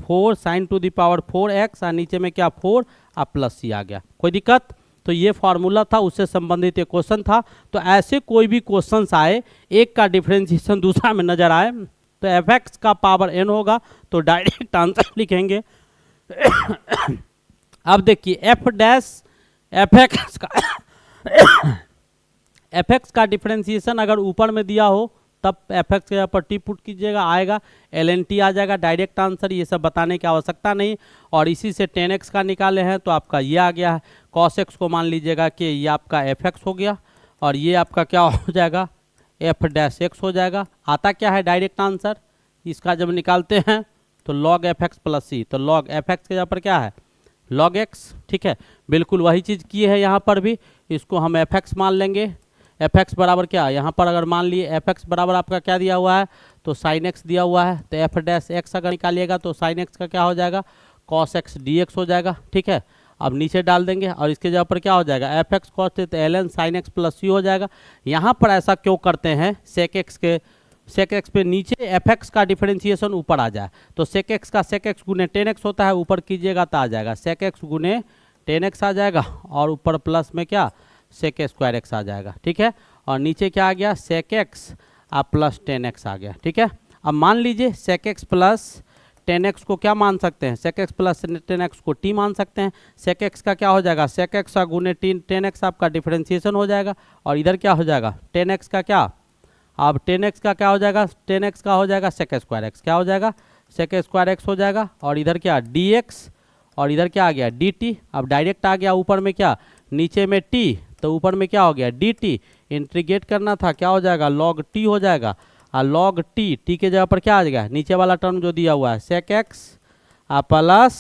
4 sine to the power 4 x, और नीचे में क्या 4 प्लस सी आ गया। कोई दिक्कत, तो ये फार्मूला था, उससे संबंधित एक क्वेश्चन था। तो ऐसे कोई भी क्वेश्चन आए, एक का डिफरेंशिएशन दूसरा में नजर आए तो एफ एक्स का पावर n होगा तो डायरेक्ट आंसर लिखेंगे। अब देखिए एफ डैश एफ एक्स का डिफरेंशिएशन अगर ऊपर में दिया हो तब एफ एक्स के यहाँ पर टी पुट कीजिएगा, आएगा ln t आ जाएगा डायरेक्ट आंसर, ये सब बताने की आवश्यकता नहीं। और इसी से 10x का निकाले हैं तो आपका ये आ गया है, cos x को मान लीजिएगा कि ये आपका एफ एक्स हो गया, और ये आपका क्या हो जाएगा, एफ डैश एक्स हो जाएगा। आता क्या है डायरेक्ट आंसर, इसका जब निकालते हैं तो log एफ एक्स प्लस सी, तो log एफ एक्स के यहाँ पर क्या है, log एक्स। ठीक है, बिल्कुल वही चीज़ की है यहाँ पर भी, इसको हम एफ एक्स मान लेंगे, एफ एक्स बराबर क्या, यहाँ पर अगर मान लिए एफ एक्स बराबर आपका क्या दिया हुआ है, तो साइन एक्स दिया हुआ है, तो एफ डैश एक्स अगर निकालिएगा तो साइन एक्स का क्या हो जाएगा, कॉस एक्स डी एक्स हो जाएगा। ठीक है, अब नीचे डाल देंगे और इसके जगह पर क्या हो जाएगा, एफ एक्स कॉस तो L N sine X plus C हो जाएगा। यहाँ पर ऐसा क्यों करते हैं, सेक एक्स पे नीचे एफ एक्स का डिफरेंशिएशन ऊपर आ जाए, तो सेक एक्स का सेक एक्स गुने 10x होता है, ऊपर कीजिएगा तो आ जाएगा सेक एक्स गुने 10x आ जाएगा, और ऊपर प्लस में क्या सेक स्क्वायर एक्स आ जाएगा। ठीक है, और नीचे क्या आ गया, सेक एक्स प्लस 10x आ गया। ठीक है, अब मान लीजिए सेक एक्स प्लस 10x को क्या मान सकते हैं, sec x प्लस 10x को t मान सकते हैं। sec x का क्या हो जाएगा, sec x गुने 10x आपका डिफरेंशिएशन हो जाएगा, और इधर क्या हो जाएगा 10x का क्या, अब 10x का क्या हो जाएगा, 10x का हो जाएगा sec स्क्वायर x, क्या हो जाएगा sec स्क्वायर x हो जाएगा, और इधर क्या dx, और इधर क्या आ गया dt। अब डायरेक्ट आ गया ऊपर में क्या, नीचे में t, तो ऊपर में क्या हो गया dt, इंटीग्रेट करना था, क्या हो जाएगा log t हो जाएगा, और log t के जगह पर क्या आ जाएगा, नीचे वाला टर्म जो दिया हुआ है sec x प्लस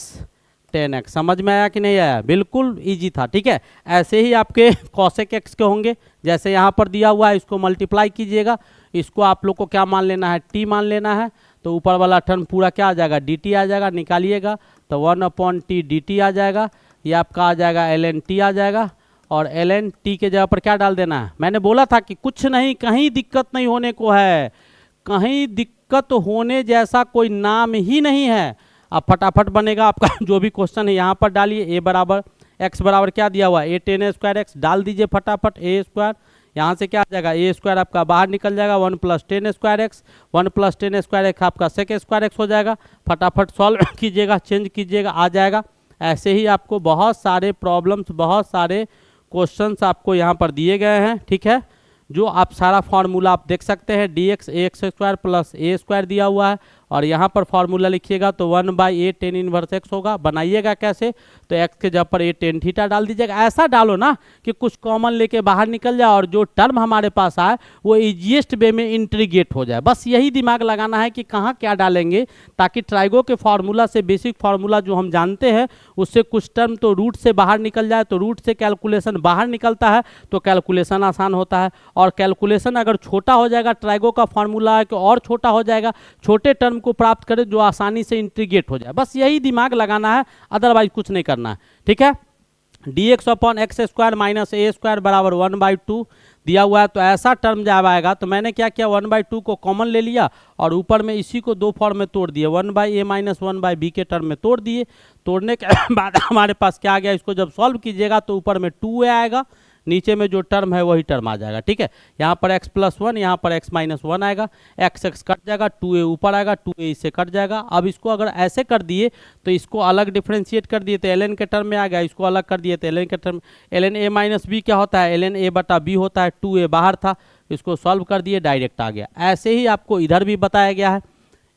10x। समझ में आया कि नहीं आया, बिल्कुल इजी था, ठीक है। ऐसे ही आपके cosec x के होंगे, जैसे यहाँ पर दिया हुआ है, इसको मल्टीप्लाई कीजिएगा, इसको आप लोग को क्या मान लेना है, t मान लेना है, तो ऊपर वाला टर्म पूरा क्या आ जाएगा dt आ जाएगा, निकालिएगा तो 1/t dt आ जाएगा, ये आपका आ जाएगा ln t आ जाएगा, और ln t के जगह पर क्या डाल देना है, मैंने बोला था कि कुछ नहीं, कहीं दिक्कत नहीं होने को है, कहीं दिक्कत होने जैसा कोई नाम ही नहीं है। अब फटाफट बनेगा आपका जो भी क्वेश्चन है यहाँ पर डालिए, a बराबर x बराबर क्या दिया हुआ है, a tan स्क्वायर x डाल दीजिए फटाफट, a स्क्वायर यहाँ से क्या आ जाएगा, a स्क्वायर आपका बाहर निकल जाएगा, 1 plus 10 square x, 1 plus 10 square x आपका सेक स्क्वायर एक्स हो जाएगा। फटाफट सॉल्व कीजिएगा, चेंज कीजिएगा, आ जाएगा। ऐसे ही आपको बहुत सारे प्रॉब्लम्स, बहुत सारे क्वेश्चंस आपको यहाँ पर दिए गए हैं, ठीक है, जो आप सारा फार्मूला आप देख सकते हैं, डी एक्स ए एक्स स्क्वायर प्लस ए स्क्वायर दिया हुआ है, और यहाँ पर फार्मूला लिखिएगा तो 1/a tan इनवर्स एक्स होगा। बनाइएगा कैसे, तो एक्स के जगह पर a tan थीटा डाल दीजिएगा। ऐसा डालो ना कि कुछ कॉमन लेके बाहर निकल जाए और जो टर्म हमारे पास आए वो इजीएस्ट वे में इंटीग्रेट हो जाए। बस यही दिमाग लगाना है कि कहाँ क्या डालेंगे, ताकि ट्राइगो के फार्मूला से, बेसिक फार्मूला जो हम जानते हैं उससे कुछ टर्म तो रूट से बाहर निकल जाए, तो रूट से कैलकुलेशन बाहर निकलता है तो कैलकुलेशन आसान होता है, और कैलकुलेशन अगर छोटा हो जाएगा, ट्राइगो का फार्मूला है कि और छोटा हो जाएगा, छोटे टर्म को प्राप्त करें जो आसानी से इंटीग्रेट हो जाए। बस यही दिमाग लगाना है, अदरवाइज कुछ नहीं करना है, ठीक है। dx upon X square minus A square बराबर 1/2 दिया हुआ है, तो ऐसा टर्म जब आएगा तो मैंने क्या किया, 1/2 को कॉमन ले लिया और ऊपर में इसी को दो फॉर्म में तोड़ दिए, 1/a माइनस 1/b के टर्म में तोड़ दिए। तोड़ने के बाद हमारे पास क्या आ गया, इसको जब सॉल्व कीजिएगा तो ऊपर में 2a आएगा, नीचे में जो टर्म है वही टर्म आ जाएगा, ठीक है। यहाँ पर x प्लस 1, यहाँ पर x माइनस 1 आएगा, x कट जाएगा, 2a ऊपर आएगा, 2a इससे कट जाएगा। अब इसको अगर ऐसे कर दिए तो इसको अलग डिफ्रेंशिएट कर दिए तो ln के टर्म में आ गया, इसको अलग कर दिए तो ln के term, ln a minus b क्या होता है, ln a बटा b होता है, 2a बाहर था, इसको सॉल्व कर दिए, डायरेक्ट आ गया। ऐसे ही आपको इधर भी बताया गया है,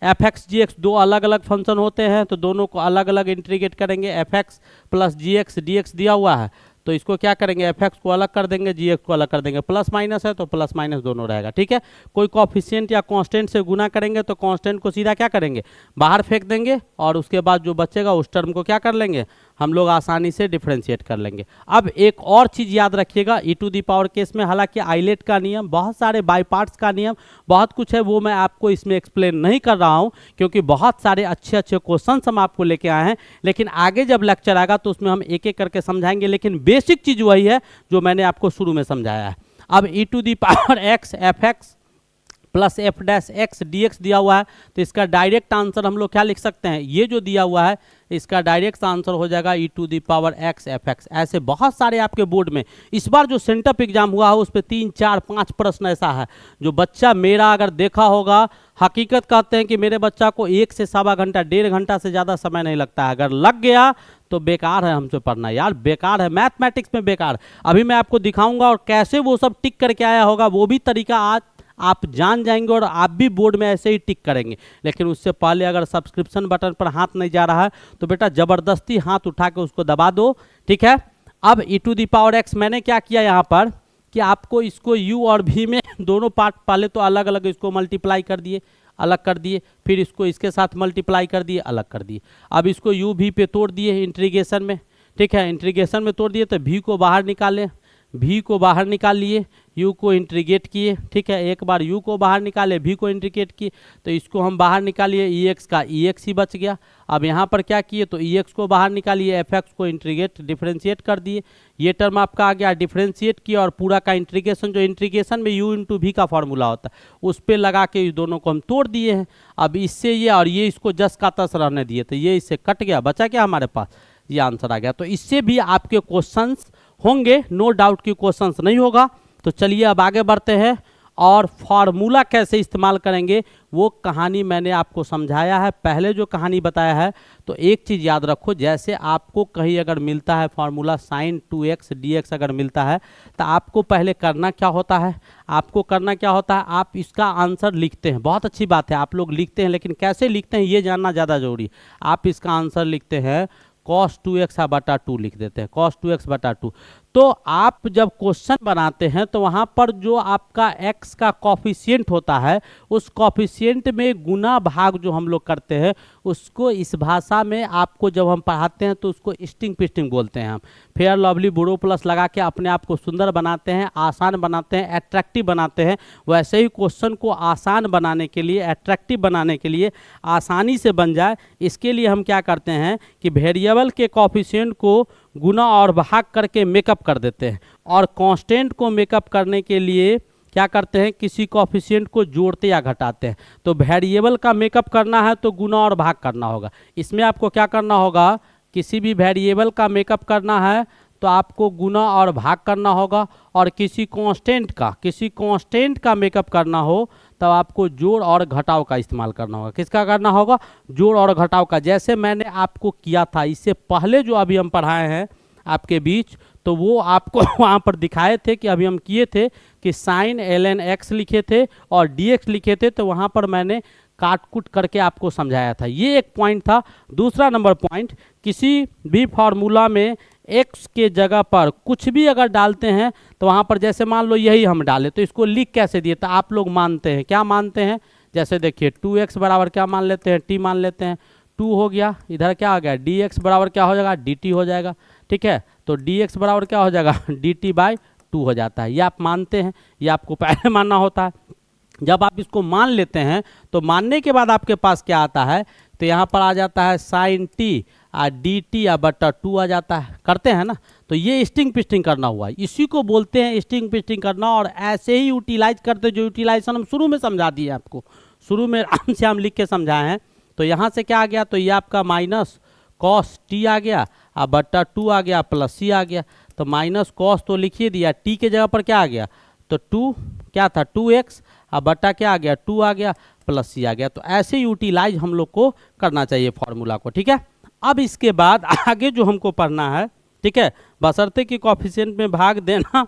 एफ एक्स जी एक्स दो अलग अलग फंक्शन होते हैं तो दोनों को अलग अलग इंटीग्रेट करेंगे। एफ एक्स प्लस जी एक्स डी एक्स दिया हुआ है तो इसको क्या करेंगे, एफ एक्स को अलग कर देंगे, जी एक्स को अलग कर देंगे, प्लस माइनस है तो प्लस माइनस दोनों रहेगा, ठीक है। कोई कोएफिशिएंट या कांस्टेंट से गुना करेंगे तो कांस्टेंट को सीधा क्या करेंगे, बाहर फेंक देंगे, और उसके बाद जो बचेगा उस टर्म को क्या कर लेंगे, हम लोग आसानी से डिफ्रेंशिएट कर लेंगे। अब एक और चीज़ याद रखिएगा, ई टू दी पावर केस में हालांकि आइलेट का नियम, बहुत सारे बाई पार्ट्स का नियम, बहुत कुछ है, वो मैं आपको इसमें एक्सप्लेन नहीं कर रहा हूँ क्योंकि बहुत सारे अच्छे अच्छे क्वेश्चन हम आपको लेके आए हैं, लेकिन आगे जब लेक्चर आएगा तो उसमें हम एक एक करके समझाएंगे, लेकिन बेसिक चीज़ वही है जो मैंने आपको शुरू में समझाया है। अब E to the power X F X plus F dash X D X दिया हुआ है तो इसका डायरेक्ट आंसर हम लोग क्या लिख सकते हैं, ये जो दिया हुआ है इसका डायरेक्ट आंसर हो जाएगा E to the power X F X. ऐसे बहुत सारे आपके बोर्ड में इस बार जो सेंटअप एग्जाम हुआ है उस पर 3 4 5 प्रश्न ऐसा है जो बच्चा मेरा अगर देखा होगा, हकीकत कहते हैं कि मेरे बच्चा को 1 से सवा घंटा 1.5 घंटा से ज़्यादा समय नहीं लगता है, अगर लग गया तो बेकार है हमसे पढ़ना यार, बेकार है, मैथमेटिक्स में बेकार। अभी मैं आपको दिखाऊंगा और कैसे वो सब टिक करके आया होगा वो भी तरीका आज आप जान जाएंगे और आप भी बोर्ड में ऐसे ही टिक करेंगे। लेकिन उससे पहले अगर सब्सक्रिप्शन बटन पर हाथ नहीं जा रहा है तो बेटा ज़बरदस्ती हाथ उठा के उसको दबा दो, ठीक है। अब E to the power x मैंने क्या किया यहाँ पर कि आपको इसको u और v में दोनों पार्ट पहले तो अलग अलग इसको मल्टीप्लाई कर दिए, अलग कर दिए, फिर इसको इसके साथ मल्टीप्लाई कर दिए, अलग कर दिए। अब इसको u v पे तोड़ दिए इंटीग्रेशन में, ठीक है, इंटीग्रेशन में तोड़ दिए तो v को बाहर निकालें, v को बाहर निकाल लिए, u को इंटीग्रेट किए, ठीक है, एक बार u को बाहर निकाले, v को इंटीग्रेट किए तो इसको हम बाहर निकालिए, ex का ex ही बच गया। अब यहाँ पर क्या किए तो ex को बाहर निकालिए, fx को इंटीग्रेट डिफरेंशिएट कर दिए, ये टर्म आपका आ गया, डिफरेंशिएट किया और पूरा का इंटीग्रेशन, जो इंटीग्रेशन में u इंटू v का फॉर्मूला होता है उस पर लगा के इस दोनों को हम तोड़ दिए हैं। अब इससे ये और ये इसको जस का तस रहने दिए तो ये इससे कट गया, बचा क्या हमारे पास, ये आंसर आ गया। तो इससे भी आपके क्वेश्चंस होंगे, नो डाउट कि क्वेश्चंस नहीं होगा। तो चलिए अब आगे बढ़ते हैं और फार्मूला कैसे इस्तेमाल करेंगे वो कहानी मैंने आपको समझाया है, पहले जो कहानी बताया है। तो एक चीज़ याद रखो, जैसे आपको कहीं अगर मिलता है फार्मूला sin 2x dx अगर मिलता है तो आपको पहले करना क्या होता है, आपको करना क्या होता है, आप इसका आंसर लिखते हैं। बहुत अच्छी बात है आप लोग लिखते हैं, लेकिन कैसे लिखते हैं ये जानना ज़्यादा जरूरी। आप इसका आंसर लिखते हैं cos 2x बटा 2 लिख देते हैं, cos 2x बटा 2। तो आप जब क्वेश्चन बनाते हैं तो वहाँ पर जो आपका x का कॉफिशिएंट होता है उस कॉफिशिएंट में गुना भाग जो हम लोग करते हैं उसको इस भाषा में आपको जब हम पढ़ाते हैं तो उसको स्टिंग पिस्टिंग बोलते हैं। हम फेयर लवली बोरो प्लस लगा के अपने आप को सुंदर बनाते हैं, आसान बनाते हैं, अट्रैक्टिव बनाते हैं। वैसे ही क्वेश्चन को आसान बनाने के लिए, अट्रैक्टिव बनाने के लिए, आसानी से बन जाए, इसके लिए हम क्या करते हैं कि वेरिएबल के कॉफिशिएंट को गुना और भाग करके मेकअप कर देते हैं, और कांस्टेंट को मेकअप करने के लिए क्या करते हैं, किसी कॉफिशिएंट को जोड़ते या घटाते हैं। तो वेरिएबल का मेकअप करना है तो गुना और भाग करना होगा। इसमें आपको क्या करना होगा, किसी भी वेरिएबल का मेकअप करना है तो आपको गुना और भाग करना होगा, और किसी कांस्टेंट का मेकअप करना हो तब आपको जोड़ और घटाव का इस्तेमाल करना होगा। किसका करना होगा, जोड़ और घटाव का। जैसे मैंने आपको किया था इससे पहले जो अभी हम पढ़ाए हैं आपके बीच, तो वो आपको वहाँ पर दिखाए थे कि अभी हम किए थे कि sin ln x लिखे थे और dx लिखे थे, तो वहाँ पर मैंने काट कुट करके आपको समझाया था। ये एक पॉइंट था। दूसरा नंबर पॉइंट, किसी भी फार्मूला में x के जगह पर कुछ भी अगर डालते हैं तो वहाँ पर जैसे मान लो यही हम डालें तो इसको लिख कैसे दिए, तो आप लोग मानते हैं, क्या मानते हैं, जैसे देखिए 2x बराबर क्या मान लेते हैं, t मान लेते हैं। 2 हो गया, इधर क्या हो गया, dx बराबर क्या हो जाएगा, dt हो जाएगा। ठीक है, तो dx बराबर क्या हो जाएगा, dt/2 हो जाता है। ये आप मानते हैं, ये आपको पहले मानना होता है। जब आप इसको मान लेते हैं तो मानने के बाद आपके पास क्या आता है, तो यहाँ पर आ जाता है sin t और dt बटा 2 आ जाता है। करते हैं ना, तो ये स्टिंग पिस्टिंग करना हुआ, इसी को बोलते हैं स्टिंग पिस्टिंग करना। और ऐसे ही यूटिलाइज करते, जो यूटिलाइजेशन हम शुरू में समझा दिए आपको, शुरू में आराम से हम लिख के समझाए हैं। तो यहाँ से क्या आ गया, तो ये आपका माइनस कॉस टी आ गया और बट्टा 2 आ गया प्लस सी आ गया। तो माइनस कॉस तो लिखिए दिया, टी के जगह पर क्या आ गया, तो 2 क्या था 2x और बट्टा क्या आ गया 2 आ गया प्लस सी आ गया। तो ऐसे यूटिलाइज हम लोग को करना चाहिए फार्मूला को। ठीक है, अब इसके बाद आगे जो हमको पढ़ना है, ठीक है, बशर्ते कि कॉफिशिएंट में भाग देना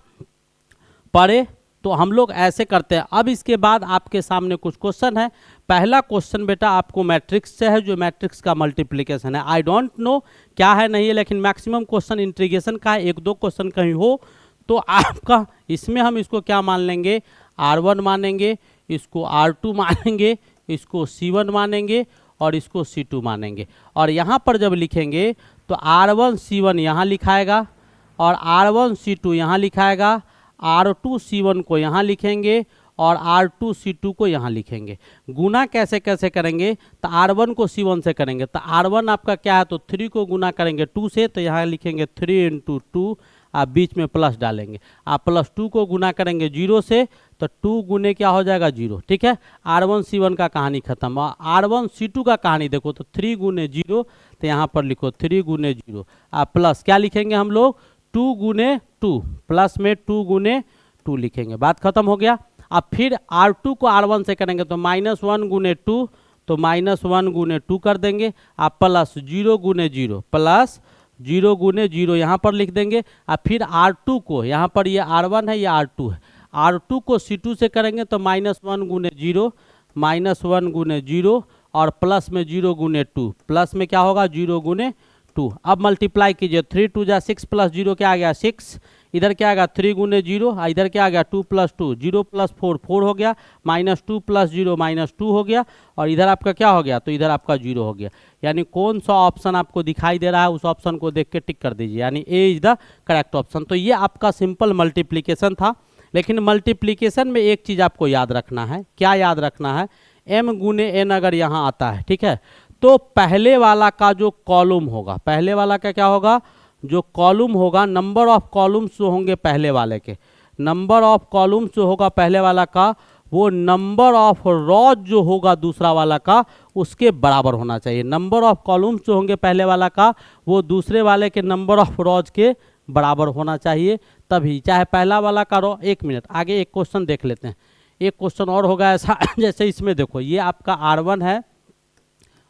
पड़े तो हम लोग ऐसे करते हैं। अब इसके बाद आपके सामने कुछ क्वेश्चन है। पहला क्वेश्चन बेटा आपको मैट्रिक्स से है, जो मैट्रिक्स का मल्टीप्लिकेशन है। आई डोंट नो क्या है नहीं है, लेकिन मैक्सिमम क्वेश्चन इंटीग्रेशन का है। 1-2 क्वेश्चन कहीं हो तो आपका इसमें हम इसको क्या मान लेंगे, R1 मानेंगे, इसको R2 मानेंगे, इसको C1 मानेंगे और इसको C2 मानेंगे। और यहाँ पर जब लिखेंगे तो R1 C1 यहाँ लिखाएगा और R1 C2 यहाँ लिखाएगा, R2 C1 को यहाँ लिखेंगे और R2 C2 को यहाँ लिखेंगे। गुना कैसे कैसे करेंगे, तो R1 को C1 से करेंगे, तो R1 आपका क्या है, तो 3 को गुना करेंगे 2 से, तो यहाँ लिखेंगे 3 × 2, आप बीच में प्लस डालेंगे। आप +2 को गुना करेंगे 0 से, तो 2 गुने क्या हो जाएगा 0। ठीक है, R1 C1 का कहानी खत्म। R1 C2 का कहानी देखो, तो 3 गुने 0, तो यहाँ पर लिखो 3 गुने 0, आप प्लस क्या लिखेंगे हम लोग 2 गुने 2, प्लस में 2 गुने 2 लिखेंगे। बात खत्म हो गया। अब फिर R2 को R1 से करेंगे तो -1 गुने 2, तो -1 गुने 2 कर देंगे। आप प्लस 0 गुने 0, प्लस 0 गुने 0 यहाँ पर लिख देंगे। अब फिर R2 को, यहाँ पर ये R1 है, ये R2 है, R2 को C2 से करेंगे तो -1 गुने 0, -1 गुने 0 और प्लस में 0 गुने 2, प्लस में क्या होगा 0 गुने 2। अब मल्टीप्लाई कीजिए, 3 × 2 = 6 प्लस 0 क्या आ गया 6, इधर क्या आ गया 3 गुने 0, इधर क्या आ गया 2 + 2, 0 + 4 4 हो गया, -2 + 0 -2 हो गया, और इधर आपका क्या हो गया, तो इधर आपका 0 हो गया। यानी कौन सा ऑप्शन आपको दिखाई दे रहा है उस ऑप्शन को देख के टिक कर दीजिए, यानी ए इज द करेक्ट ऑप्शन। तो ये आपका सिंपल मल्टीप्लिकेशन था। लेकिन मल्टीप्लिकेशन में एक चीज़ आपको याद रखना है, क्या याद रखना है, m गुने n अगर यहाँ आता है, ठीक है, तो पहले वाला का जो कॉलम होगा, पहले वाला का क्या होगा, जो कॉलम होगा, नंबर ऑफ कॉलम्स जो होंगे पहले वाले के, नंबर ऑफ कॉलम्स जो होगा पहले वाला का, वो नंबर ऑफ रॉज जो होगा दूसरा वाला का उसके बराबर होना चाहिए। नंबर ऑफ कॉलम्स जो होंगे पहले वाला का वो दूसरे वाले के नंबर ऑफ रॉज के बराबर होना चाहिए, तभी चाहे पहला वाला का रो। 1 मिनट आगे एक क्वेश्चन देख लेते हैं। एक क्वेश्चन और होगा ऐसा जैसे इसमें देखो ये आपका R1 है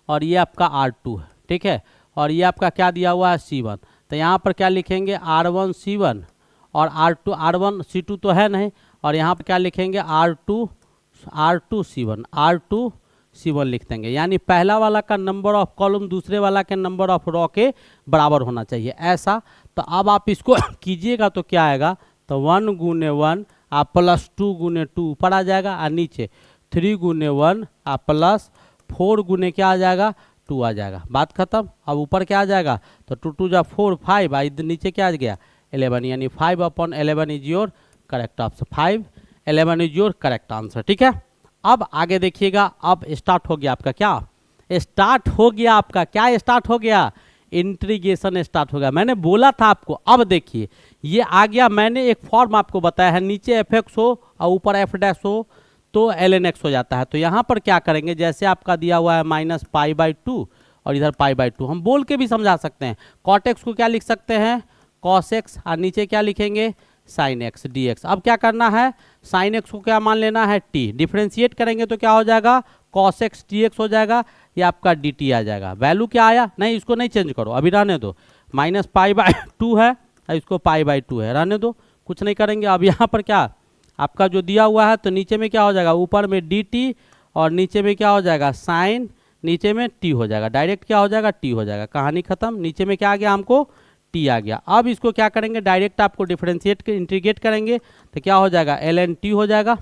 और ये आपका R2 है, ठीक है, और ये आपका क्या दिया हुआ है C1। तो यहाँ पर क्या लिखेंगे R1 C1 और R2 R1 C2 तो है नहीं, और यहाँ पर क्या लिखेंगे R2 C1 लिख देंगे। यानी पहला वाला का नंबर ऑफ कॉलम दूसरे वाला के नंबर ऑफ रो के बराबर होना चाहिए ऐसा। तो अब आप इसको कीजिएगा तो क्या आएगा, तो 1 गुने 1 आप प्लस 2 गुने 2 ऊपर आ जाएगा, और नीचे 3 गुने 1 आप प्लस 4 गुने क्या आ जाएगा 2 आ जाएगा। बात खत्म। अब ऊपर क्या आ जाएगा, तो 2 2 जा 4 5, इधर नीचे क्या आ गया 11, यानी 5/11 is your correct answer. 5/11 is your correct answer, ठीक है। अब आगे देखिएगा, अब स्टार्ट हो गया आपका क्या स्टार्ट हो गया इंट्रीगेशन स्टार्ट हो गया। मैंने बोला था आपको। अब देखिए ये आ गया, मैंने एक फॉर्म आपको बताया है, नीचे fx हो और ऊपर f' हो तो ln x हो जाता है। तो यहाँ पर क्या करेंगे, जैसे आपका दिया हुआ है -π/2 और इधर π/2, हम बोल के भी समझा सकते हैं। cot x को क्या लिख सकते हैं cos x, और नीचे क्या लिखेंगे sin x dx। अब क्या करना है, sin x को क्या मान लेना है t, डिफ्रेंशिएट करेंगे तो क्या हो जाएगा cos x dx हो जाएगा, ये आपका dt आ जाएगा। वैल्यू क्या आया, नहीं इसको नहीं चेंज करो, अभी रहने दो, -π/2 है और इसको π/2 है, रहने दो, कुछ नहीं करेंगे। अब यहाँ पर क्या आपका जो दिया हुआ है, तो नीचे में क्या हो जाएगा, ऊपर में dt और नीचे में क्या हो जाएगा साइन, नीचे में t हो जाएगा, डायरेक्ट क्या हो जाएगा t हो जाएगा, कहानी खत्म। नीचे में क्या आ गया हमको t आ गया। अब इसको क्या करेंगे, डायरेक्ट आपको डिफरेंशिएट इंटीग्रेट करेंगे तो क्या हो जाएगा ln t हो जाएगा,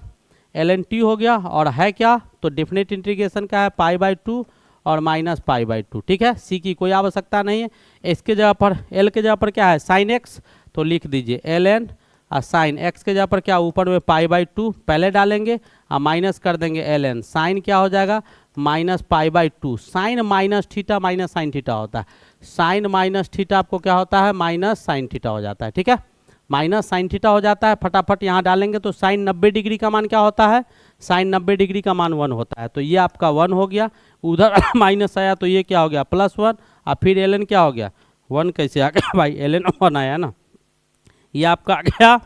ln t हो गया। और है क्या, तो डेफिनेट इंटीग्रेशन का है π/2 और -π/2, ठीक है। c की कोई आवश्यकता नहीं है। इसके जगह पर l के जगह पर क्या है sin x, तो लिख दीजिए ln और साइन x के जगह पर क्या ऊपर में π/2 पहले डालेंगे और माइनस कर देंगे ln, साइन क्या हो जाएगा -π/2, sine minus theta minus sine theta होता है, साइन माइनस थीटा आपको क्या होता है माइनस साइन थीटा हो जाता है, ठीक है, माइनस साइन थीटा हो जाता है। फटाफट यहाँ डालेंगे तो साइन 90 डिग्री का मान क्या होता है, साइन 90 डिग्री का मान 1 होता है, तो ये आपका 1 हो गया। उधर माइनस आया तो ये क्या हो गया +1, और फिर ln क्या हो गया 1, कैसे आ गया भाई ln 1 आया ना, ये आपका आ गया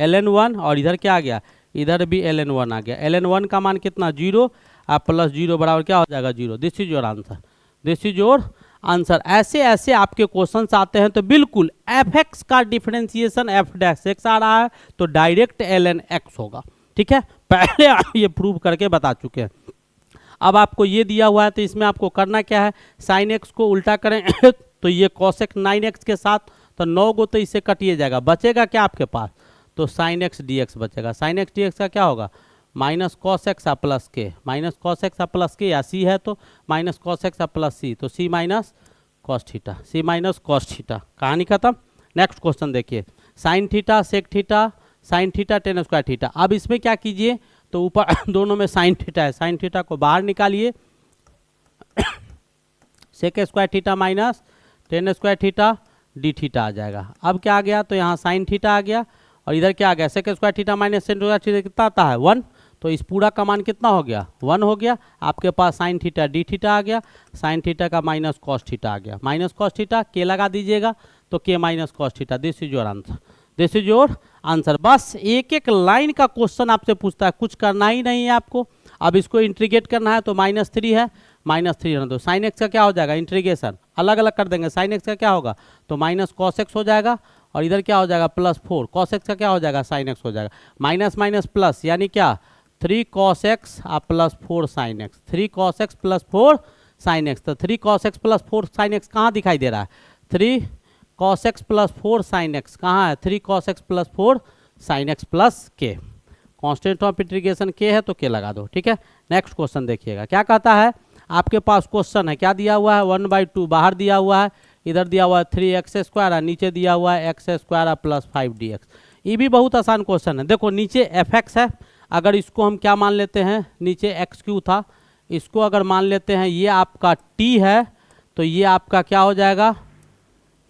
ln 1, और इधर क्या आ गया, इधर भी ln 1 आ गया। ln 1 का मान कितना 0, आप +0 बराबर क्या हो जाएगा 0। This is your answer, this is your answer. ऐसे ऐसे आपके क्वेश्चंस आते हैं तो बिल्कुल fx का डिफरेंशिएशन f' आ रहा है तो डायरेक्ट ln x होगा, ठीक है, पहले ये प्रूव करके बता चुके हैं। अब आपको ये दिया हुआ है तो इसमें आपको करना क्या है, sin x को उल्टा करें तो ये cosec 9x के साथ, तो 9 गो तो इससे कटिए जाएगा, बचेगा क्या आपके पास, तो sin x dx बचेगा। sin x dx का क्या होगा -cos x plus K, -cos x plus K, या c है तो -cos x प्लस c, तो c minus cos theta, c minus cos theta, कहानी खत्म। नेक्स्ट क्वेश्चन देखिए, sin theta sec theta sin theta tan square theta. अब इसमें क्या कीजिए, तो ऊपर दोनों में sin थीटा है, sin थीटा को बाहर निकालिए, sec square theta minus tan square theta d theta आ जाएगा। अब क्या आ गया, तो यहाँ sin थीटा आ गया, और इधर क्या आ गया sec square theta minus tan square theta कितना आता है 1, तो इस पूरा का मान कितना हो गया 1 हो गया। आपके पास sin थीटा d थीटा आ गया, sin थीटा का माइनस cos थीटा आ गया, माइनस cos थीटा के लगा दीजिएगा तो k minus cos theta. This is your answer, this is your answer. बस एक एक लाइन का क्वेश्चन आपसे पूछता है, कुछ करना ही नहीं है आपको। अब इसको इंटीग्रेट करना है तो -3 है, -3 रहने दो। साइन एक्स का क्या हो जाएगा इंटीग्रेशन अलग अलग कर देंगे, साइन एक्स का क्या होगा तो -cos x हो जाएगा, और इधर क्या हो जाएगा +4, cos x का क्या हो जाएगा sin x हो जाएगा, माइनस माइनस प्लस, यानी क्या 3 cos x +4 sin x, 3 cos x +4 sin x। तो 3 cos x +4 sin x कहाँ दिखाई दे रहा है, 3 cos x +4 sin x कहाँ है, 3 cos x +4 sin x plus के, कांस्टेंट ऑफ इंटीग्रेशन के है तो के लगा दो, ठीक है। नेक्स्ट क्वेश्चन देखिएगा क्या कहता है, आपके पास क्वेश्चन है, क्या दिया हुआ है 1/2 बाहर दिया हुआ है, इधर दिया हुआ है 3x² और नीचे दिया हुआ है x² + 5dx। ये भी बहुत आसान क्वेश्चन है। देखो नीचे fx है, अगर इसको हम क्या मान लेते हैं, नीचे x³ था, इसको अगर मान लेते हैं ये आपका t है, तो ये आपका क्या हो जाएगा,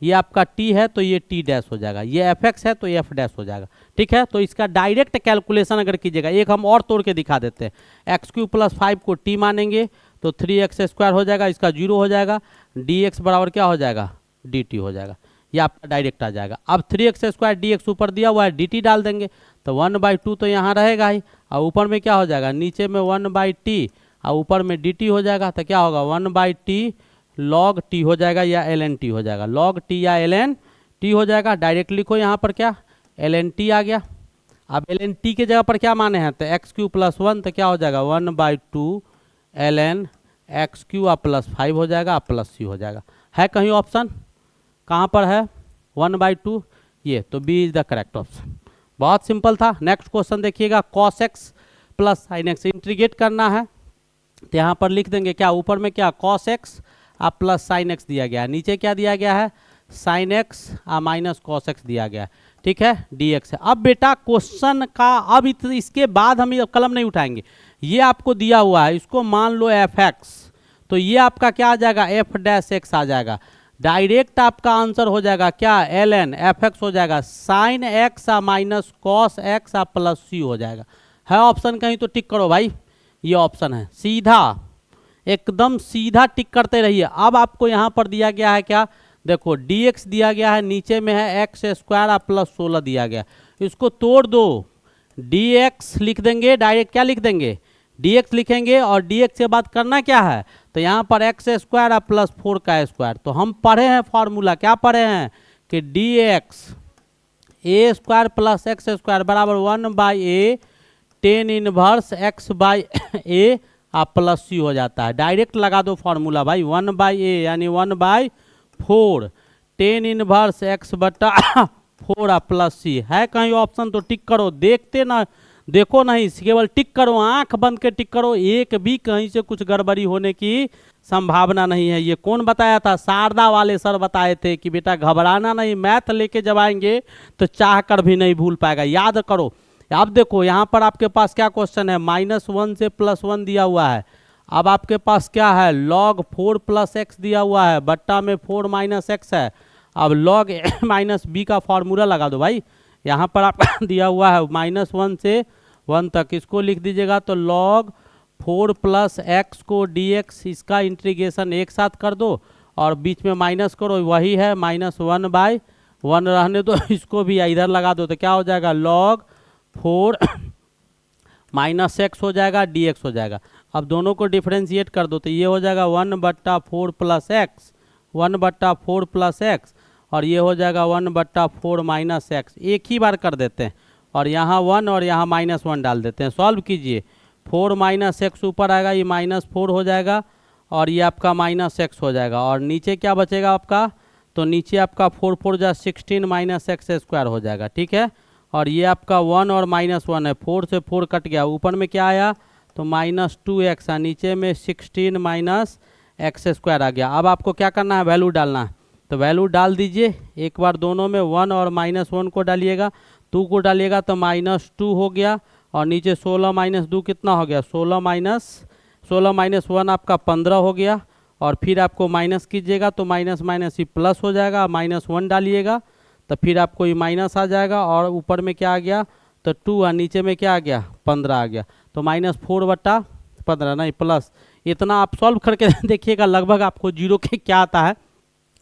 ये आपका t है तो ये t' हो जाएगा, ये fx है तो ये f' हो जाएगा, ठीक है। तो इसका डायरेक्ट कैलकुलेशन अगर कीजिएगा, एक हम और तोड़ के दिखा देते हैं, x³ + 5 को t मानेंगे तो 3x² हो जाएगा, इसका 0 हो जाएगा, dx बराबर क्या हो जाएगा dt हो जाएगा, ये आपका डायरेक्ट आ जाएगा। अब 3x² dx ऊपर दिया हुआ है, dt डाल देंगे तो 1/2 तो यहाँ रहेगा ही, और ऊपर में क्या हो जाएगा, नीचे में 1/t और ऊपर में dt हो जाएगा। तो क्या होगा 1/t log t हो जाएगा या ln t हो जाएगा, log t या ln t हो जाएगा। डायरेक्ट लिखो यहाँ पर क्या ln t आ गया। अब ln t के जगह पर क्या माने हैं, तो x³ + 1, तो क्या हो जाएगा 1/2 ln x³ + 5 हो जाएगा प्लस c हो जाएगा। है कहीं ऑप्शन, कहाँ पर है 1/2, ये तो b is the correct option. बहुत सिंपल था। नेक्स्ट क्वेश्चन देखिएगा, cos x + sin x integrate करना है। तो यहाँ पर लिख देंगे क्या, ऊपर में क्या cos x + sin x दिया गया है, नीचे क्या दिया गया है sin x -cos x दिया गया है, ठीक है dx है। अब बेटा क्वेश्चन का अब इसके बाद हम ये कलम नहीं उठाएंगे, ये आपको दिया हुआ है, इसको मान लो fx, तो ये आपका क्या आ जाएगा f' आ जाएगा। डायरेक्ट आपका आंसर हो जाएगा क्या ln fx हो जाएगा sin x -cos x + c हो जाएगा। है ऑप्शन कहीं तो टिक करो भाई, ये ऑप्शन है, सीधा एकदम सीधा टिक करते रहिए। अब आपको यहाँ पर दिया गया है क्या, देखो dx दिया गया है, नीचे में है x² + 16 दिया गया, इसको तोड़ दो, dx लिख देंगे, डायरेक्ट क्या लिख देंगे dx लिखेंगे, और dx के बाद करना क्या है, तो यहाँ पर x² + 4 का स्क्वायर। तो हम पढ़े हैं फॉर्मूला, क्या पढ़े हैं कि dx a² + x² बराबर 1/a tan inverse x/a plus c हो जाता है। डायरेक्ट लगा दो फॉर्मूला भाई, 1/a यानी 1/4 tan inverse x/4 plus c। है कहीं ऑप्शन तो टिक करो, देखते ना देखो नहीं, केवल टिक करो, आंख बंद के टिक करो, एक भी कहीं से कुछ गड़बड़ी होने की संभावना नहीं है। ये कौन बताया था, शारदा वाले सर बताए थे कि बेटा घबराना नहीं, मैथ लेके जब आएंगे तो चाह कर भी नहीं भूल पाएगा, याद करो। अब देखो यहाँ पर आपके पास क्या क्वेश्चन है, -1 से +1 दिया हुआ है। अब आपके पास क्या है log 4 + x दिया हुआ है, बट्टा में 4 - x है। अब log -b का फॉर्मूला लगा दो भाई, यहाँ पर आपका दिया हुआ है -1 से 1 तक, इसको लिख दीजिएगा। तो log 4 + x को dx, इसका इंटीग्रेशन एक साथ कर दो और बीच में माइनस करो, वही है -1/1 रहने दो, इसको भी इधर लगा दो, तो क्या हो जाएगा log 4 -x हो जाएगा, dx हो जाएगा। अब दोनों को डिफ्रेंशिएट कर दो, तो ये हो जाएगा 1/4 + x, 1/4 + x, और ये हो जाएगा 1/4 - x। एक ही बार कर देते हैं, और यहाँ 1 और यहाँ -1 डाल देते हैं, सॉल्व कीजिए। 4 - x ऊपर आएगा, ये -4 हो जाएगा, और ये आपका -x हो जाएगा, और नीचे क्या बचेगा आपका, तो नीचे आपका 4 4 जा 16 - x² हो जाएगा, ठीक है। और ये आपका 1 और -1 है, 4 से 4 कट गया, ऊपर में क्या आया तो -2x, नीचे में 16 - x² आ गया। अब आपको क्या करना है, वैल्यू डालना है, तो वैल्यू डाल दीजिए एक बार, दोनों में 1 और -1 को डालिएगा, 2 को डालिएगा तो -2 हो गया, और नीचे 16 - 2 कितना हो गया, 16 - 1 आपका 15 हो गया, और फिर आपको माइनस कीजिएगा तो माइनस माइनस ही प्लस हो जाएगा, -1 डालिएगा तो फिर आपको ये माइनस आ जाएगा, और ऊपर में क्या आ गया तो 2, और नीचे में क्या आ गया 15 आ गया, तो -4/15 नहीं प्लस। इतना आप सॉल्व करके देखिएगा, लगभग आपको 0 के क्या आता है,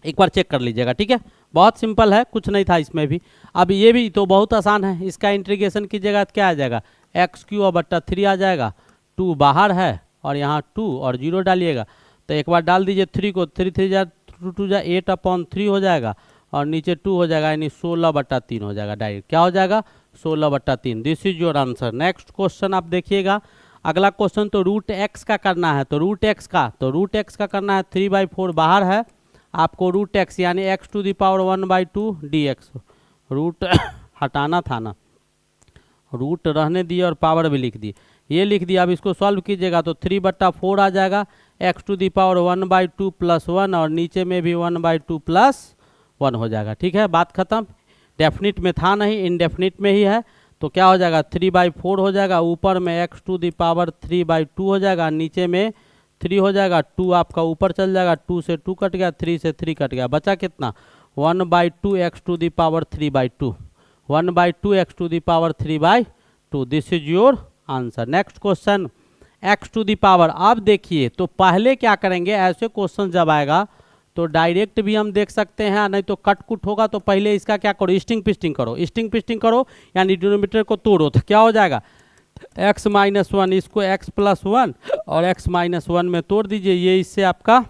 एक बार चेक कर लीजिएगा, ठीक है। बहुत सिंपल है, कुछ नहीं था इसमें भी। अब ये भी तो बहुत आसान है, इसका इंटीग्रेशन कीजिएगा तो क्या आ जाएगा x³ आ जाएगा, 2 बाहर है और यहाँ 2 और 0 डालिएगा, तो एक बार डाल दीजिए 3 को, 3 3 जा 2 जा 8/3 हो जाएगा, और नीचे 2 हो जाएगा, यानी 16/3 हो जाएगा, डायरेक्ट क्या हो जाएगा 16/3। This is your answer. Next question आप देखिएगा, अगला क्वेश्चन तो √x का करना है, तो √x का करना है 3/4 बाहर है, आपको √x यानी x⁻1/2 dx, रूट हटाना था ना, रूट रहने दिए और पावर भी लिख दिए, ये लिख दिया। अब इसको सॉल्व कीजिएगा तो 3/4 आ जाएगा, x⁻1/2 + 1, और नीचे में भी 1/2 + 1 हो जाएगा, ठीक है, बात खत्म। डेफिनिट में था नहीं, इनडेफिनिट में ही है, तो क्या हो जाएगा 3/4 हो जाएगा, ऊपर में x⁻3/2 हो जाएगा, नीचे में 3 हो जाएगा, 2 आपका ऊपर चल जाएगा, 2 से 2 कट गया, 3 से 3 कट गया, बचा कितना 1/2 x⁻3/2, 1/2 x⁻3/2। This is your answer. Next question x⁻। अब देखिए तो पहले क्या करेंगे, ऐसे क्वेश्चन जब आएगा तो डायरेक्ट भी हम देख सकते हैं, नहीं तो कट कुट होगा, तो पहले इसका क्या करो, स्टिंग पिस्टिंग करो, यानी डिनोमिनेटर को तोड़ो, तो क्या हो जाएगा x माइनस वन, इसको x प्लस वन और x माइनस वन में तोड़ दीजिए, ये इससे आपका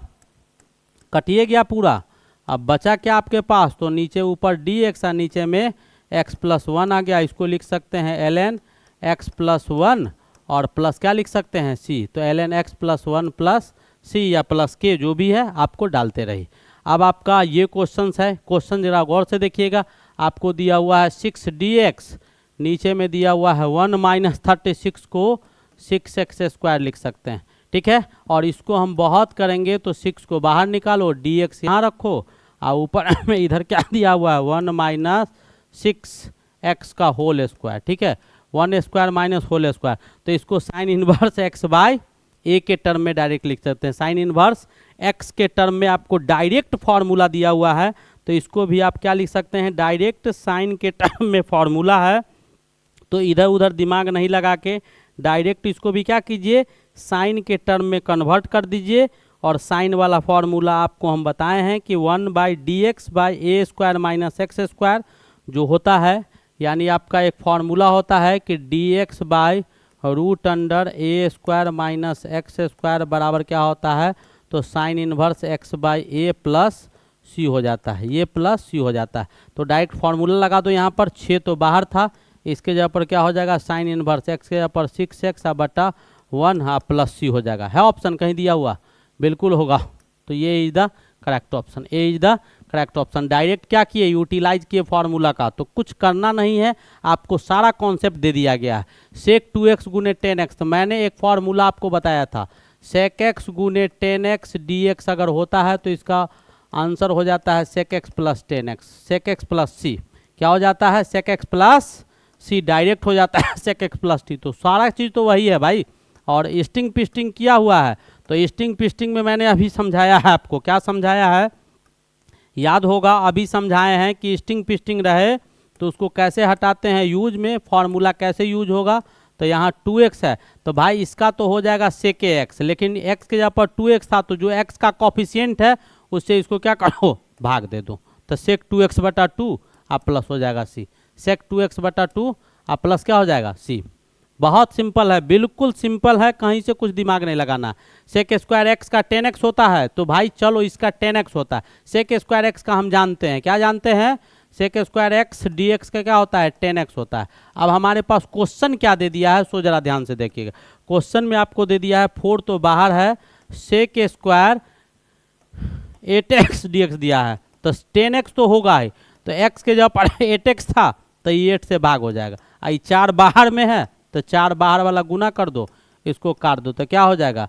कटिए गया पूरा। अब बचा क्या आपके पास, तो नीचे ऊपर dx और नीचे में x प्लस वन आ गया। इसको लिख सकते हैं ln x प्लस वन और प्लस क्या लिख सकते हैं c। तो ln x plus one plus c या प्लस k जो भी है आपको डालते रहिए। अब आपका ये क्वेश्चन है, क्वेश्चन जरा गौर से देखिएगा। आपको दिया हुआ है 6dx, नीचे में दिया हुआ है 1 माइनस 36 को 6x² लिख सकते हैं, ठीक है। और इसको हम बहुत करेंगे तो 6 को बाहर निकालो, dx यहाँ रखो और ऊपर में इधर क्या दिया हुआ है 1 माइनस 6x का होल स्क्वायर, ठीक है, 1 स्क्वायर माइनस होल स्क्वायर। तो इसको sine inverse x by a के टर्म में डायरेक्ट लिख सकते हैं। साइन इनवर्स x के टर्म में आपको डायरेक्ट फॉर्मूला दिया हुआ है, तो इसको भी आप क्या लिख सकते हैं, डायरेक्ट साइन के टर्म में फॉर्मूला है। तो इधर उधर दिमाग नहीं लगा के डायरेक्ट इसको भी क्या कीजिए, साइन के टर्म में कन्वर्ट कर दीजिए। और साइन वाला फॉर्मूला आपको हम बताए हैं कि 1 by D X by A square minus X square जो होता है, यानी आपका एक फॉर्मूला होता है कि D X by root under A square minus X square बराबर क्या होता है, तो sine inverse X by A plus C हो जाता है, ये प्लस सी हो जाता है। तो डायरेक्ट फार्मूला लगा दो यहाँ पर, 6 तो बाहर था, इसके जगह पर क्या हो जाएगा साइन इनवर्स एक्स के जगह पर 6x बटा 1 हाँ प्लस सी हो जाएगा। है ऑप्शन कहीं दिया हुआ, बिल्कुल होगा। तो ये is the correct option, A is the correct option. Direct क्या किए, यूटिलाइज किए फार्मूला का, तो कुछ करना नहीं है, आपको सारा कॉन्सेप्ट दे दिया गया है। सेक 2x गुने 10x, तो मैंने एक फार्मूला आपको बताया था, सेक x गुने 10x dx अगर होता है तो इसका आंसर हो जाता है सेक x प्लस 10x, सेक x प्लस सी क्या हो जाता है, सेक x प्लस सी डायरेक्ट हो जाता है सेक x प्लस टी। तो सारा चीज़ तो वही है भाई। और स्टिंग पिस्टिंग किया हुआ है, तो स्टिंग पिस्टिंग में मैंने अभी समझाया है आपको, क्या समझाया है याद होगा, अभी समझाए हैं कि स्टिंग पिस्टिंग रहे तो उसको कैसे हटाते हैं यूज में, फॉर्मूला कैसे यूज होगा। तो यहाँ 2x है तो भाई इसका तो हो जाएगा सेक x, लेकिन x के जगह पर 2x था तो जो x का कॉफिशिएंट है उससे इसको क्या करो भाग दे दो, तो सेक 2x बटा 2 आप प्लस हो जाएगा c, सेक 2x बटा 2 आप प्लस क्या हो जाएगा c। बहुत सिंपल है, बिल्कुल सिंपल है, कहीं से कुछ दिमाग नहीं लगाना। सेक स्क्वायर एक्स का 10x होता है तो भाई चलो इसका 10x होता है। सेक स्क्वायर एक्स का हम जानते हैं, क्या जानते हैं, sec square x D x का क्या होता है 10x होता है। अब हमारे पास क्वेश्चन क्या दे दिया है, सो जरा ध्यान से देखिएगा। क्वेश्चन में आपको दे दिया है 4 तो बाहर है, सेक स्क्वायर 8x dx दिया है, तो 10x तो होगा ही, तो x के जगह पर 8x था तो ये 8 से भाग हो जाएगा। आई 4 बाहर में है तो 4 बाहर वाला गुना कर दो, इसको काट दो, तो क्या हो जाएगा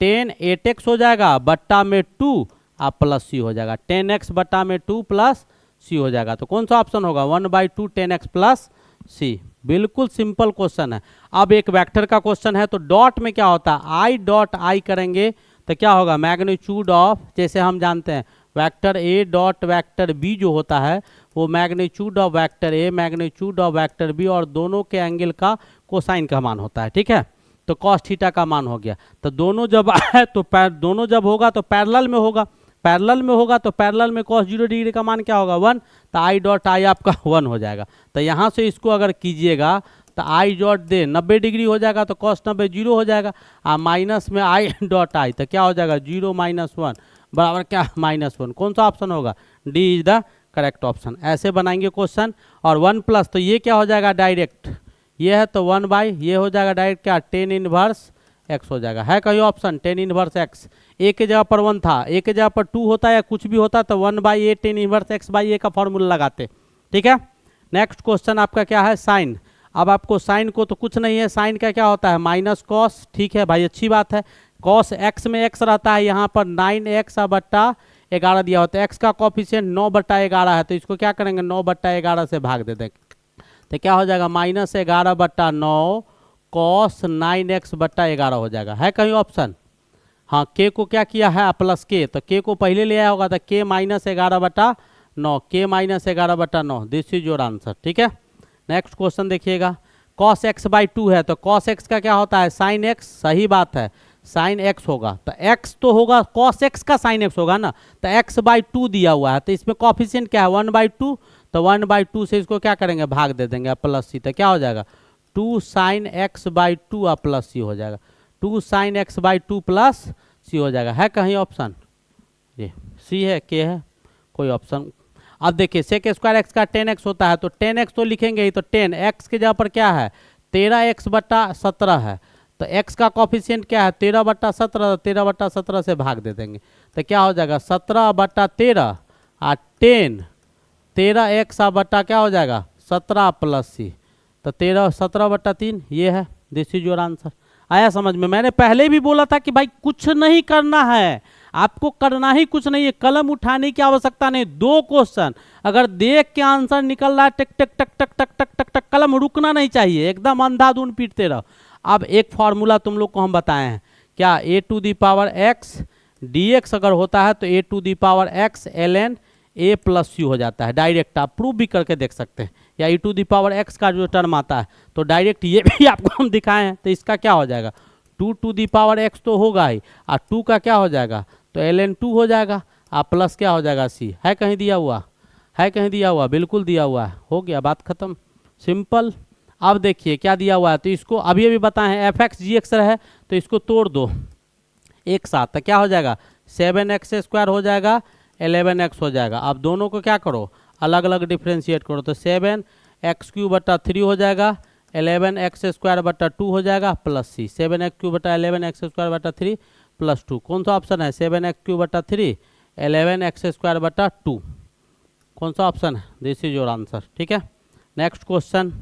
10 8x हो जाएगा बट्टा में 2 आप प्लस सी हो जाएगा, 10x बट्टा में 2 प्लस सी हो जाएगा। तो कौन सा ऑप्शन होगा 1/2 10x प्लस सी। बिल्कुल सिंपल क्वेश्चन है। अब एक वेक्टर का क्वेश्चन है तो डॉट में क्या होता है, आई डॉट आई करेंगे तो क्या होगा मैग्नीट्यूड ऑफ, जैसे हम जानते हैं vector a dot vector b जो होता है वो magnitude of vector a magnitude of vector b और दोनों के एंगल का कोसाइन का मान होता है, ठीक है। तो कॉस थीटा का मान हो गया, तो दोनों जब आए तो दोनों जब होगा तो पैरेलल में होगा, पैरेलल में होगा तो पैरेलल में cos 0 डिग्री का मान क्या होगा 1, तो आई डॉट आई आपका 1 हो जाएगा। तो यहाँ से इसको अगर कीजिएगा तो आई डॉट दे 90 डिग्री हो जाएगा तो cos 90 0 हो जाएगा, माइनस में आई डॉट आई तो क्या हो जाएगा 0 - 1 बराबर क्या -1। कौन सा ऑप्शन होगा, D is the correct option. ऐसे बनाएंगे क्वेश्चन। और 1 प्लस तो ये क्या हो जाएगा डायरेक्ट, ये है तो 1 बाई ये हो जाएगा डायरेक्ट क्या 10 इनवर्स x हो जाएगा। है कहीं ऑप्शन 10 इनवर्स x, ए के जगह पर 1 था, ए के जगह पर 2 होता है या कुछ भी होता तो 1/a 10 इनवर्स x बाई ए का फॉर्मूला लगाते, ठीक है। नेक्स्ट क्वेश्चन आपका क्या है साइन। अब आपको साइन को तो कुछ नहीं है, साइन का क्या होता है माइनस कॉस, ठीक है भाई अच्छी बात है। कॉस x में x रहता है, यहाँ पर 9x बट्टा 11 दिया होता है, x का कॉफिशिएंट 9/11 है तो इसको क्या करेंगे 9/11 से भाग दे देंगे, तो क्या हो जाएगा -11/9 cos 9x/11 हो जाएगा। है कहीं ऑप्शन, हाँ के को क्या किया है प्लस के, तो के को पहले ले आया होगा तो k -11/9 k -11/9 this is your answer, ठीक है। नेक्स्ट क्वेश्चन देखिएगा, cos x/2 है तो cos x का क्या होता है sin x, सही बात है sin x होगा, तो x तो होगा cos x का sin x होगा ना, तो x/2 दिया हुआ है तो इसमें कॉफिशिएंट क्या है 1/2, तो 1/2 से इसको क्या करेंगे भाग दे देंगे प्लस सी, तो क्या हो जाएगा 2 साइन एक्स बाई टू आ प्लस सी हो जाएगा, 2 sine X by two plus C हो जाएगा। है कहीं ऑप्शन? ये सी है, के है, कोई ऑप्शन? अब देखिए सेक स्क्वायर एक्स का 10x होता है तो 10x तो लिखेंगे ही, तो 10 x के जगह पर क्या है 13x/17 है, तो x का कॉफिशिएंट क्या है 13/17, 13/17 से भाग दे देंगे तो क्या हो जाएगा 17/13 और 10 13x बटा क्या हो जाएगा 17 प्लस सी, तो 17/3 ये है। This is your answer. आया समझ में? मैंने पहले भी बोला था कि भाई कुछ नहीं करना है, आपको करना ही कुछ नहीं है, कलम उठाने की आवश्यकता नहीं। 2 क्वेश्चन अगर देख के आंसर निकल रहा है टक टक टक टक टक टक टक टक, कलम रुकना नहीं चाहिए, एकदम अंधाधुन पीटते रहो। अब एक फॉर्मूला तुम लोग को हम बताए हैं, क्या a⁴x dx अगर होता है तो a⁴x ln a plus you हो जाता है। डायरेक्ट आप प्रूव भी करके देख सकते हैं, या e⁴x का जो टर्म आता है तो डायरेक्ट ये भी आपको हम दिखाए हैं, तो इसका क्या हो जाएगा 2⁴x तो होगा ही, और 2 का क्या हो जाएगा तो ln 2 हो जाएगा, आप प्लस क्या हो जाएगा c। है कहीं दिया हुआ? है कहीं दिया हुआ? बिल्कुल दिया हुआ है, हो गया बात खत्म, सिंपल। अब देखिए क्या दिया हुआ है, तो इसको अभी अभी बताए हैं fx gx है, तो इसको तोड़ दो एक साथ, तो क्या हो जाएगा 7x² हो जाएगा 11x हो जाएगा। अब दोनों को क्या करो अलग अलग डिफ्रेंशिएट करो, तो 7x³/3 हो जाएगा, 11x²/2 हो जाएगा प्लस सी, 7x³/11x²/3 प्लस 2। कौन सा ऑप्शन है 7x³/3 11x²/2, कौन सा ऑप्शन है? This is your answer. ठीक है, नेक्स्ट क्वेश्चन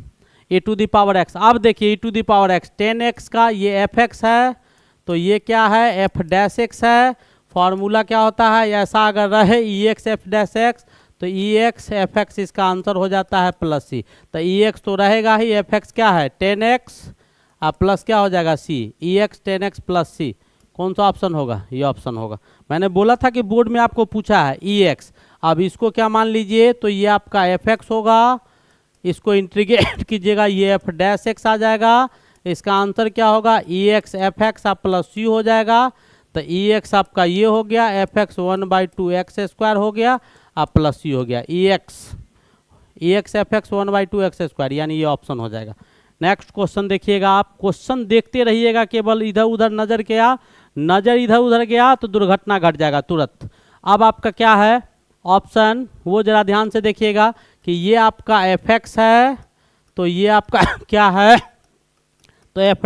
e⁴x। अब देखिए e⁴x 10x का ये fx है, तो ये क्या है f' है। फॉर्मूला क्या होता है, ऐसा अगर रहे ex f' तो ex fx इसका आंसर हो जाता है प्लस सी, तो ex तो रहेगा ही, fx क्या है 10x और प्लस क्या हो जाएगा c, ex 10x plus c। कौन सा ऑप्शन होगा? ये ऑप्शन होगा। मैंने बोला था कि बोर्ड में आपको पूछा है ex। अब इसको क्या मान लीजिए, तो ये आपका fx होगा, इसको इंटीग्रेट कीजिएगा ये f' आ जाएगा, इसका आंसर क्या होगा ex fx आप प्लस c हो जाएगा, तो ex आपका ये हो गया, fx 1/2 x² हो गया आप प्लस c हो गया, ex fx 1/2 x², यानी ये ऑप्शन हो जाएगा। नेक्स्ट क्वेश्चन देखिएगा, आप क्वेश्चन देखते रहिएगा, केवल इधर उधर नजर इधर उधर गया तो दुर्घटना घट जाएगा तुरंत। अब आपका क्या है ऑप्शन, वो जरा ध्यान से देखिएगा कि ये आपका fx है, तो ये आपका क्या है तो f'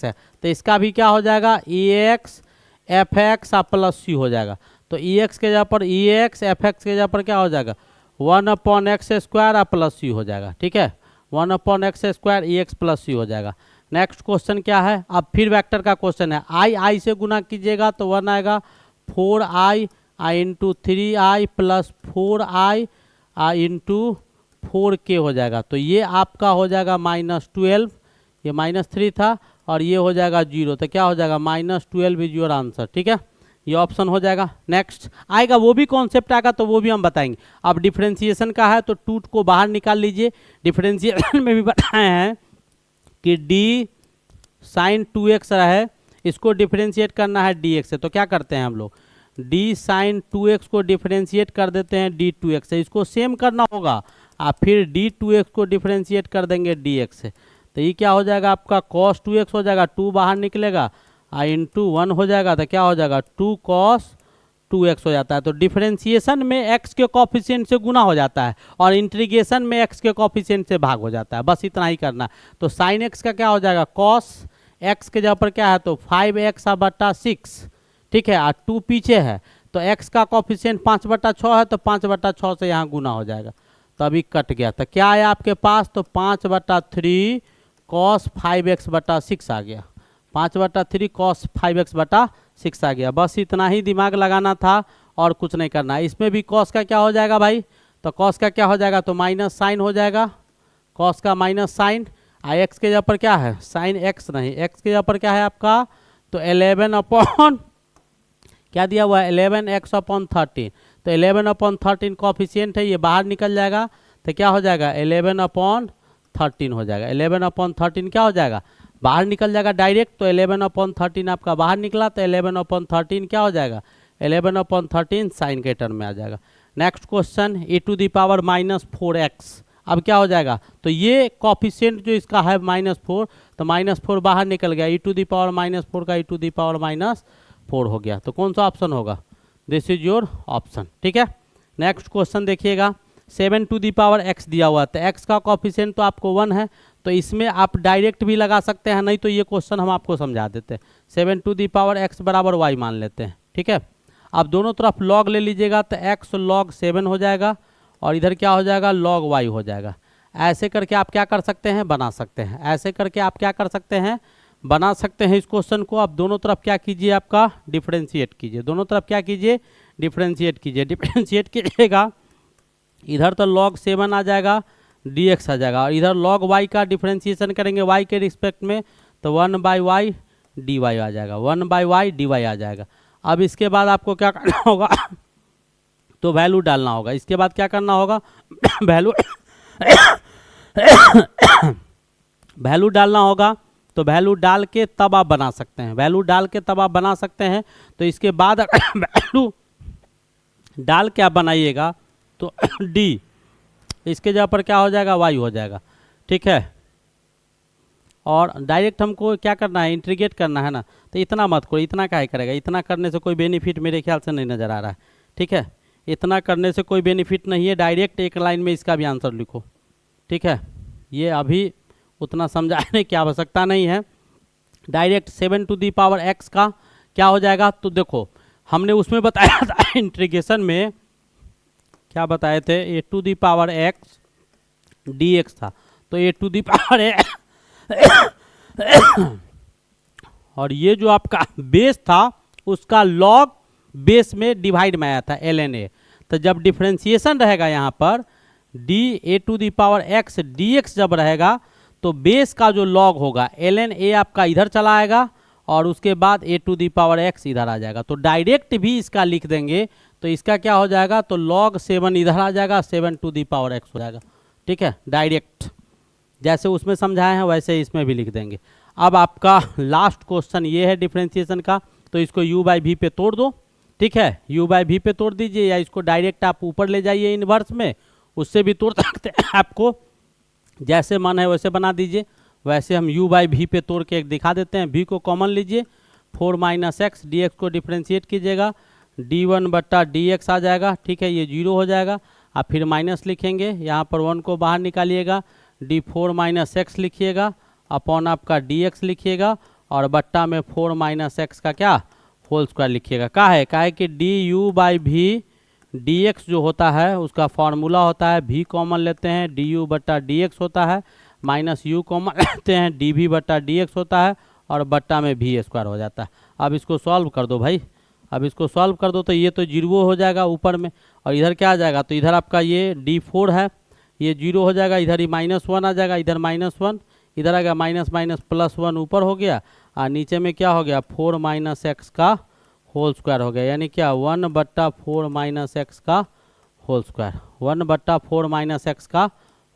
है, तो इसका भी क्या हो जाएगा ex fx प्लस c हो जाएगा, तो ex के जगह पर ex fx के जगह पर क्या हो जाएगा 1/x² प्लस c हो जाएगा। ठीक है, 1/x² ex प्लस c हो जाएगा। नेक्स्ट क्वेश्चन क्या है, अब फिर वेक्टर का क्वेश्चन है, i से गुना कीजिएगा तो 1 आएगा, 4i into 3i plus 4i into 4k हो जाएगा, तो ये आपका हो जाएगा -12, ये -3 था और ये हो जाएगा 0, तो क्या हो जाएगा -12 इज योर आंसर। ठीक है, ये ऑप्शन हो जाएगा। नेक्स्ट आएगा, वो भी कॉन्सेप्ट आएगा तो वो भी हम बताएंगे। अब डिफरेंशिएशन का है तो 2 को बाहर निकाल लीजिए। डिफरेंशिएशन में भी बताए हैं कि d साइन 2x रहे, इसको डिफरेंशिएट करना है dx से, तो क्या करते हैं हम लोग d साइन 2x को डिफरेंशिएट कर देते हैं d2x से, इसको सेम करना होगा, आप फिर d2x को डिफरेंशिएट कर देंगे dx से, तो ये क्या हो जाएगा आपका cos 2x हो जाएगा, 2 बाहर निकलेगा इंटू 1 हो जाएगा, तो क्या हो जाएगा 2 cos 2x हो जाता है। तो डिफरेंशिएशन में x के कॉफिशिएंट से गुना हो जाता है और इंटीग्रेशन में x के कॉफिशिएंट से भाग हो जाता है, बस इतना ही करना। तो साइन x का क्या हो जाएगा cos x के जगह पर क्या है तो 5x/6, ठीक है, और 2 पीछे है तो x का कॉफिशिएंट 5/6 है, तो 5/6 से यहाँ गुना हो जाएगा, तो अभी कट गया, तो क्या आया आपके पास तो 5/3 cos 5x/6 आ गया, 5/3 cos 5x/6 आ गया। बस इतना ही दिमाग लगाना था और कुछ नहीं करना है। इसमें भी cos का क्या हो जाएगा भाई, तो cos का क्या हो जाएगा तो माइनस साइन हो जाएगा, cos का माइनस साइन, x के जगह पर क्या है साइन x नहीं, x के जगह पर क्या है आपका तो 11 क्या दिया हुआ है 11x/13, तो 11/13 कॉफिशिएंट है, ये बाहर निकल जाएगा, तो क्या हो जाएगा 11/13 हो जाएगा, 11/13 क्या हो जाएगा बाहर निकल जाएगा डायरेक्ट, तो 11/13 आपका बाहर निकला, तो 11/13 क्या हो जाएगा 11/13 साइन के टर्म में आ जाएगा। Next question e⁴ -4x। अब क्या हो जाएगा, तो ये कॉफिशिएंट जो इसका है -4, तो -4 बाहर निकल गया, e टू दी पावर -4 का e टू दी पावर -4 हो गया। तो कौन सा ऑप्शन होगा, दिस इज योर ऑप्शन। ठीक है, नेक्स्ट क्वेश्चन देखिएगा, 7 टू दी पावर x दिया हुआ है, तो x का कॉफिशिएंट तो आपको 1 है, तो इसमें आप डायरेक्ट भी लगा सकते हैं, नहीं तो ये क्वेश्चन हम आपको समझा देते हैं। 7 टू दी पावर x बराबर y मान लेते हैं। ठीक है, अब दोनों तरफ log ले लीजिएगा, तो x log 7 हो जाएगा और इधर क्या हो जाएगा, log y हो जाएगा। ऐसे करके आप क्या कर सकते हैं, बना सकते हैं, ऐसे करके आप क्या कर सकते हैं, बना सकते हैं इस क्वेश्चन को। आप दोनों तरफ क्या कीजिए, आपका डिफरेंशिएट कीजिए, दोनों तरफ क्या कीजिए, डिफरेंशिएट कीजिए। डिफरेंशिएट कीजिएगा, इधर तो log 7 आ जाएगा, dx आ जाएगा, और इधर log y का डिफरेंशिएशन करेंगे y के रिस्पेक्ट में, तो 1/y dy आ जाएगा, 1/y dy आ जाएगा। अब इसके बाद आपको क्या करना होगा, तो वैल्यू डालना होगा। इसके बाद क्या करना होगा, वैल्यू वैल्यू डालना होगा, तो वैल्यू डाल के तब आप बना सकते हैं, वैल्यू डाल के तब आप बना सकते हैं। तो इसके बाद वैल्यू डाल के आप बनाइएगा, तो d इसके जगह पर क्या हो जाएगा, y हो जाएगा। ठीक है, और डायरेक्ट हमको क्या करना है, इंटीग्रेट करना है ना, तो इतना मत करो, इतना काहे करेगा, इतना करने से कोई बेनिफिट मेरे ख्याल से नहीं नज़र आ रहा है। ठीक है, इतना करने से कोई बेनिफिट नहीं है, डायरेक्ट एक लाइन में इसका भी आंसर लिखो। ठीक है, ये अभी उतना समझाने की आवश्यकता नहीं है, direct 7 to the power x का क्या हो जाएगा, तो देखो हमने उसमें बताया था इंटीग्रेशन में क्या बताए थे, a to the power x dx था, तो a टू दी पावर और ये जो आपका बेस था उसका लॉग बेस में डिवाइड में आया था ln a। तो जब डिफरेंशिएशन रहेगा यहाँ पर d a to the power x dx जब रहेगा, तो बेस का जो लॉग होगा ln a आपका इधर चला आएगा और उसके बाद a to the power x इधर आ जाएगा। तो डायरेक्ट भी इसका लिख देंगे, तो इसका क्या हो जाएगा, तो log 7 इधर आ जाएगा, 7 टू दी पावर x हो जाएगा। ठीक है, डायरेक्ट जैसे उसमें समझाए हैं वैसे इसमें भी लिख देंगे। अब आपका लास्ट क्वेश्चन ये है डिफरेंशिएशन का, तो इसको u/v पे तोड़ दो। ठीक है, u/v पे तोड़ दीजिए, या इसको डायरेक्ट आप ऊपर ले जाइए इनवर्स में, उससे भी तोड़ सकते हैं, आपको जैसे मन है वैसे बना दीजिए। वैसे हम u/v पे तोड़ के एक दिखा देते हैं, v को कॉमन लीजिए, 4 - x dx को डिफरेंशिएट कीजिएगा, d1/dx आ जाएगा। ठीक है, ये 0 हो जाएगा, आप फिर माइनस लिखेंगे, यहाँ पर 1 को बाहर निकालिएगा, d4 - x लिखिएगा, अपॉन आपका dx लिखिएगा, और बट्टा में 4 - x का क्या होल स्क्वायर लिखिएगा। का है कि du/v dx जो होता है उसका फॉर्मूला होता है, v कॉमन लेते हैं du/dx होता है, माइनस u कॉमन लेते हैं dv/dx होता है, और बट्टा में v स्क्वायर हो जाता है। अब इसको सॉल्व कर दो भाई, अब इसको सॉल्व कर दो, तो ये तो 0 हो जाएगा ऊपर में, और इधर क्या आ जाएगा, तो इधर आपका ये d4 है, ये 0 हो जाएगा, इधर ही -1 आ जाएगा, इधर -1, इधर आ गया -+1 ऊपर हो गया, और नीचे में क्या हो गया, 4 - x का होल स्क्वायर हो गया, यानी क्या 1/4 - x का होल स्क्वायर, 1/4 - x का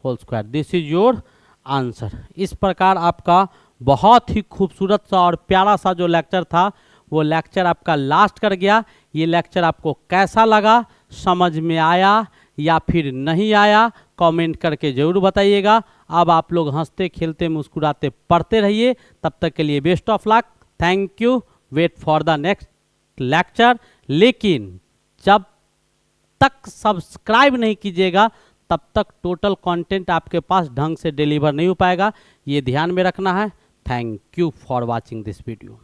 whole square. This is your answer. इस प्रकार आपका बहुत ही खूबसूरत सा और प्यारा सा जो लेक्चर था वो लेक्चर आपका लास्ट कर गया। ये लेक्चर आपको कैसा लगा, समझ में आया या फिर नहीं आया, कमेंट करके ज़रूर बताइएगा। अब आप लोग हंसते खेलते मुस्कुराते पढ़ते रहिए, तब तक के लिए best of luck, thank you, wait for the next lecture. लेकिन जब तक सब्सक्राइब नहीं कीजिएगा तब तक टोटल कंटेंट आपके पास ढंग से डिलीवर नहीं हो पाएगा, ये ध्यान में रखना है। Thank you for watching this video.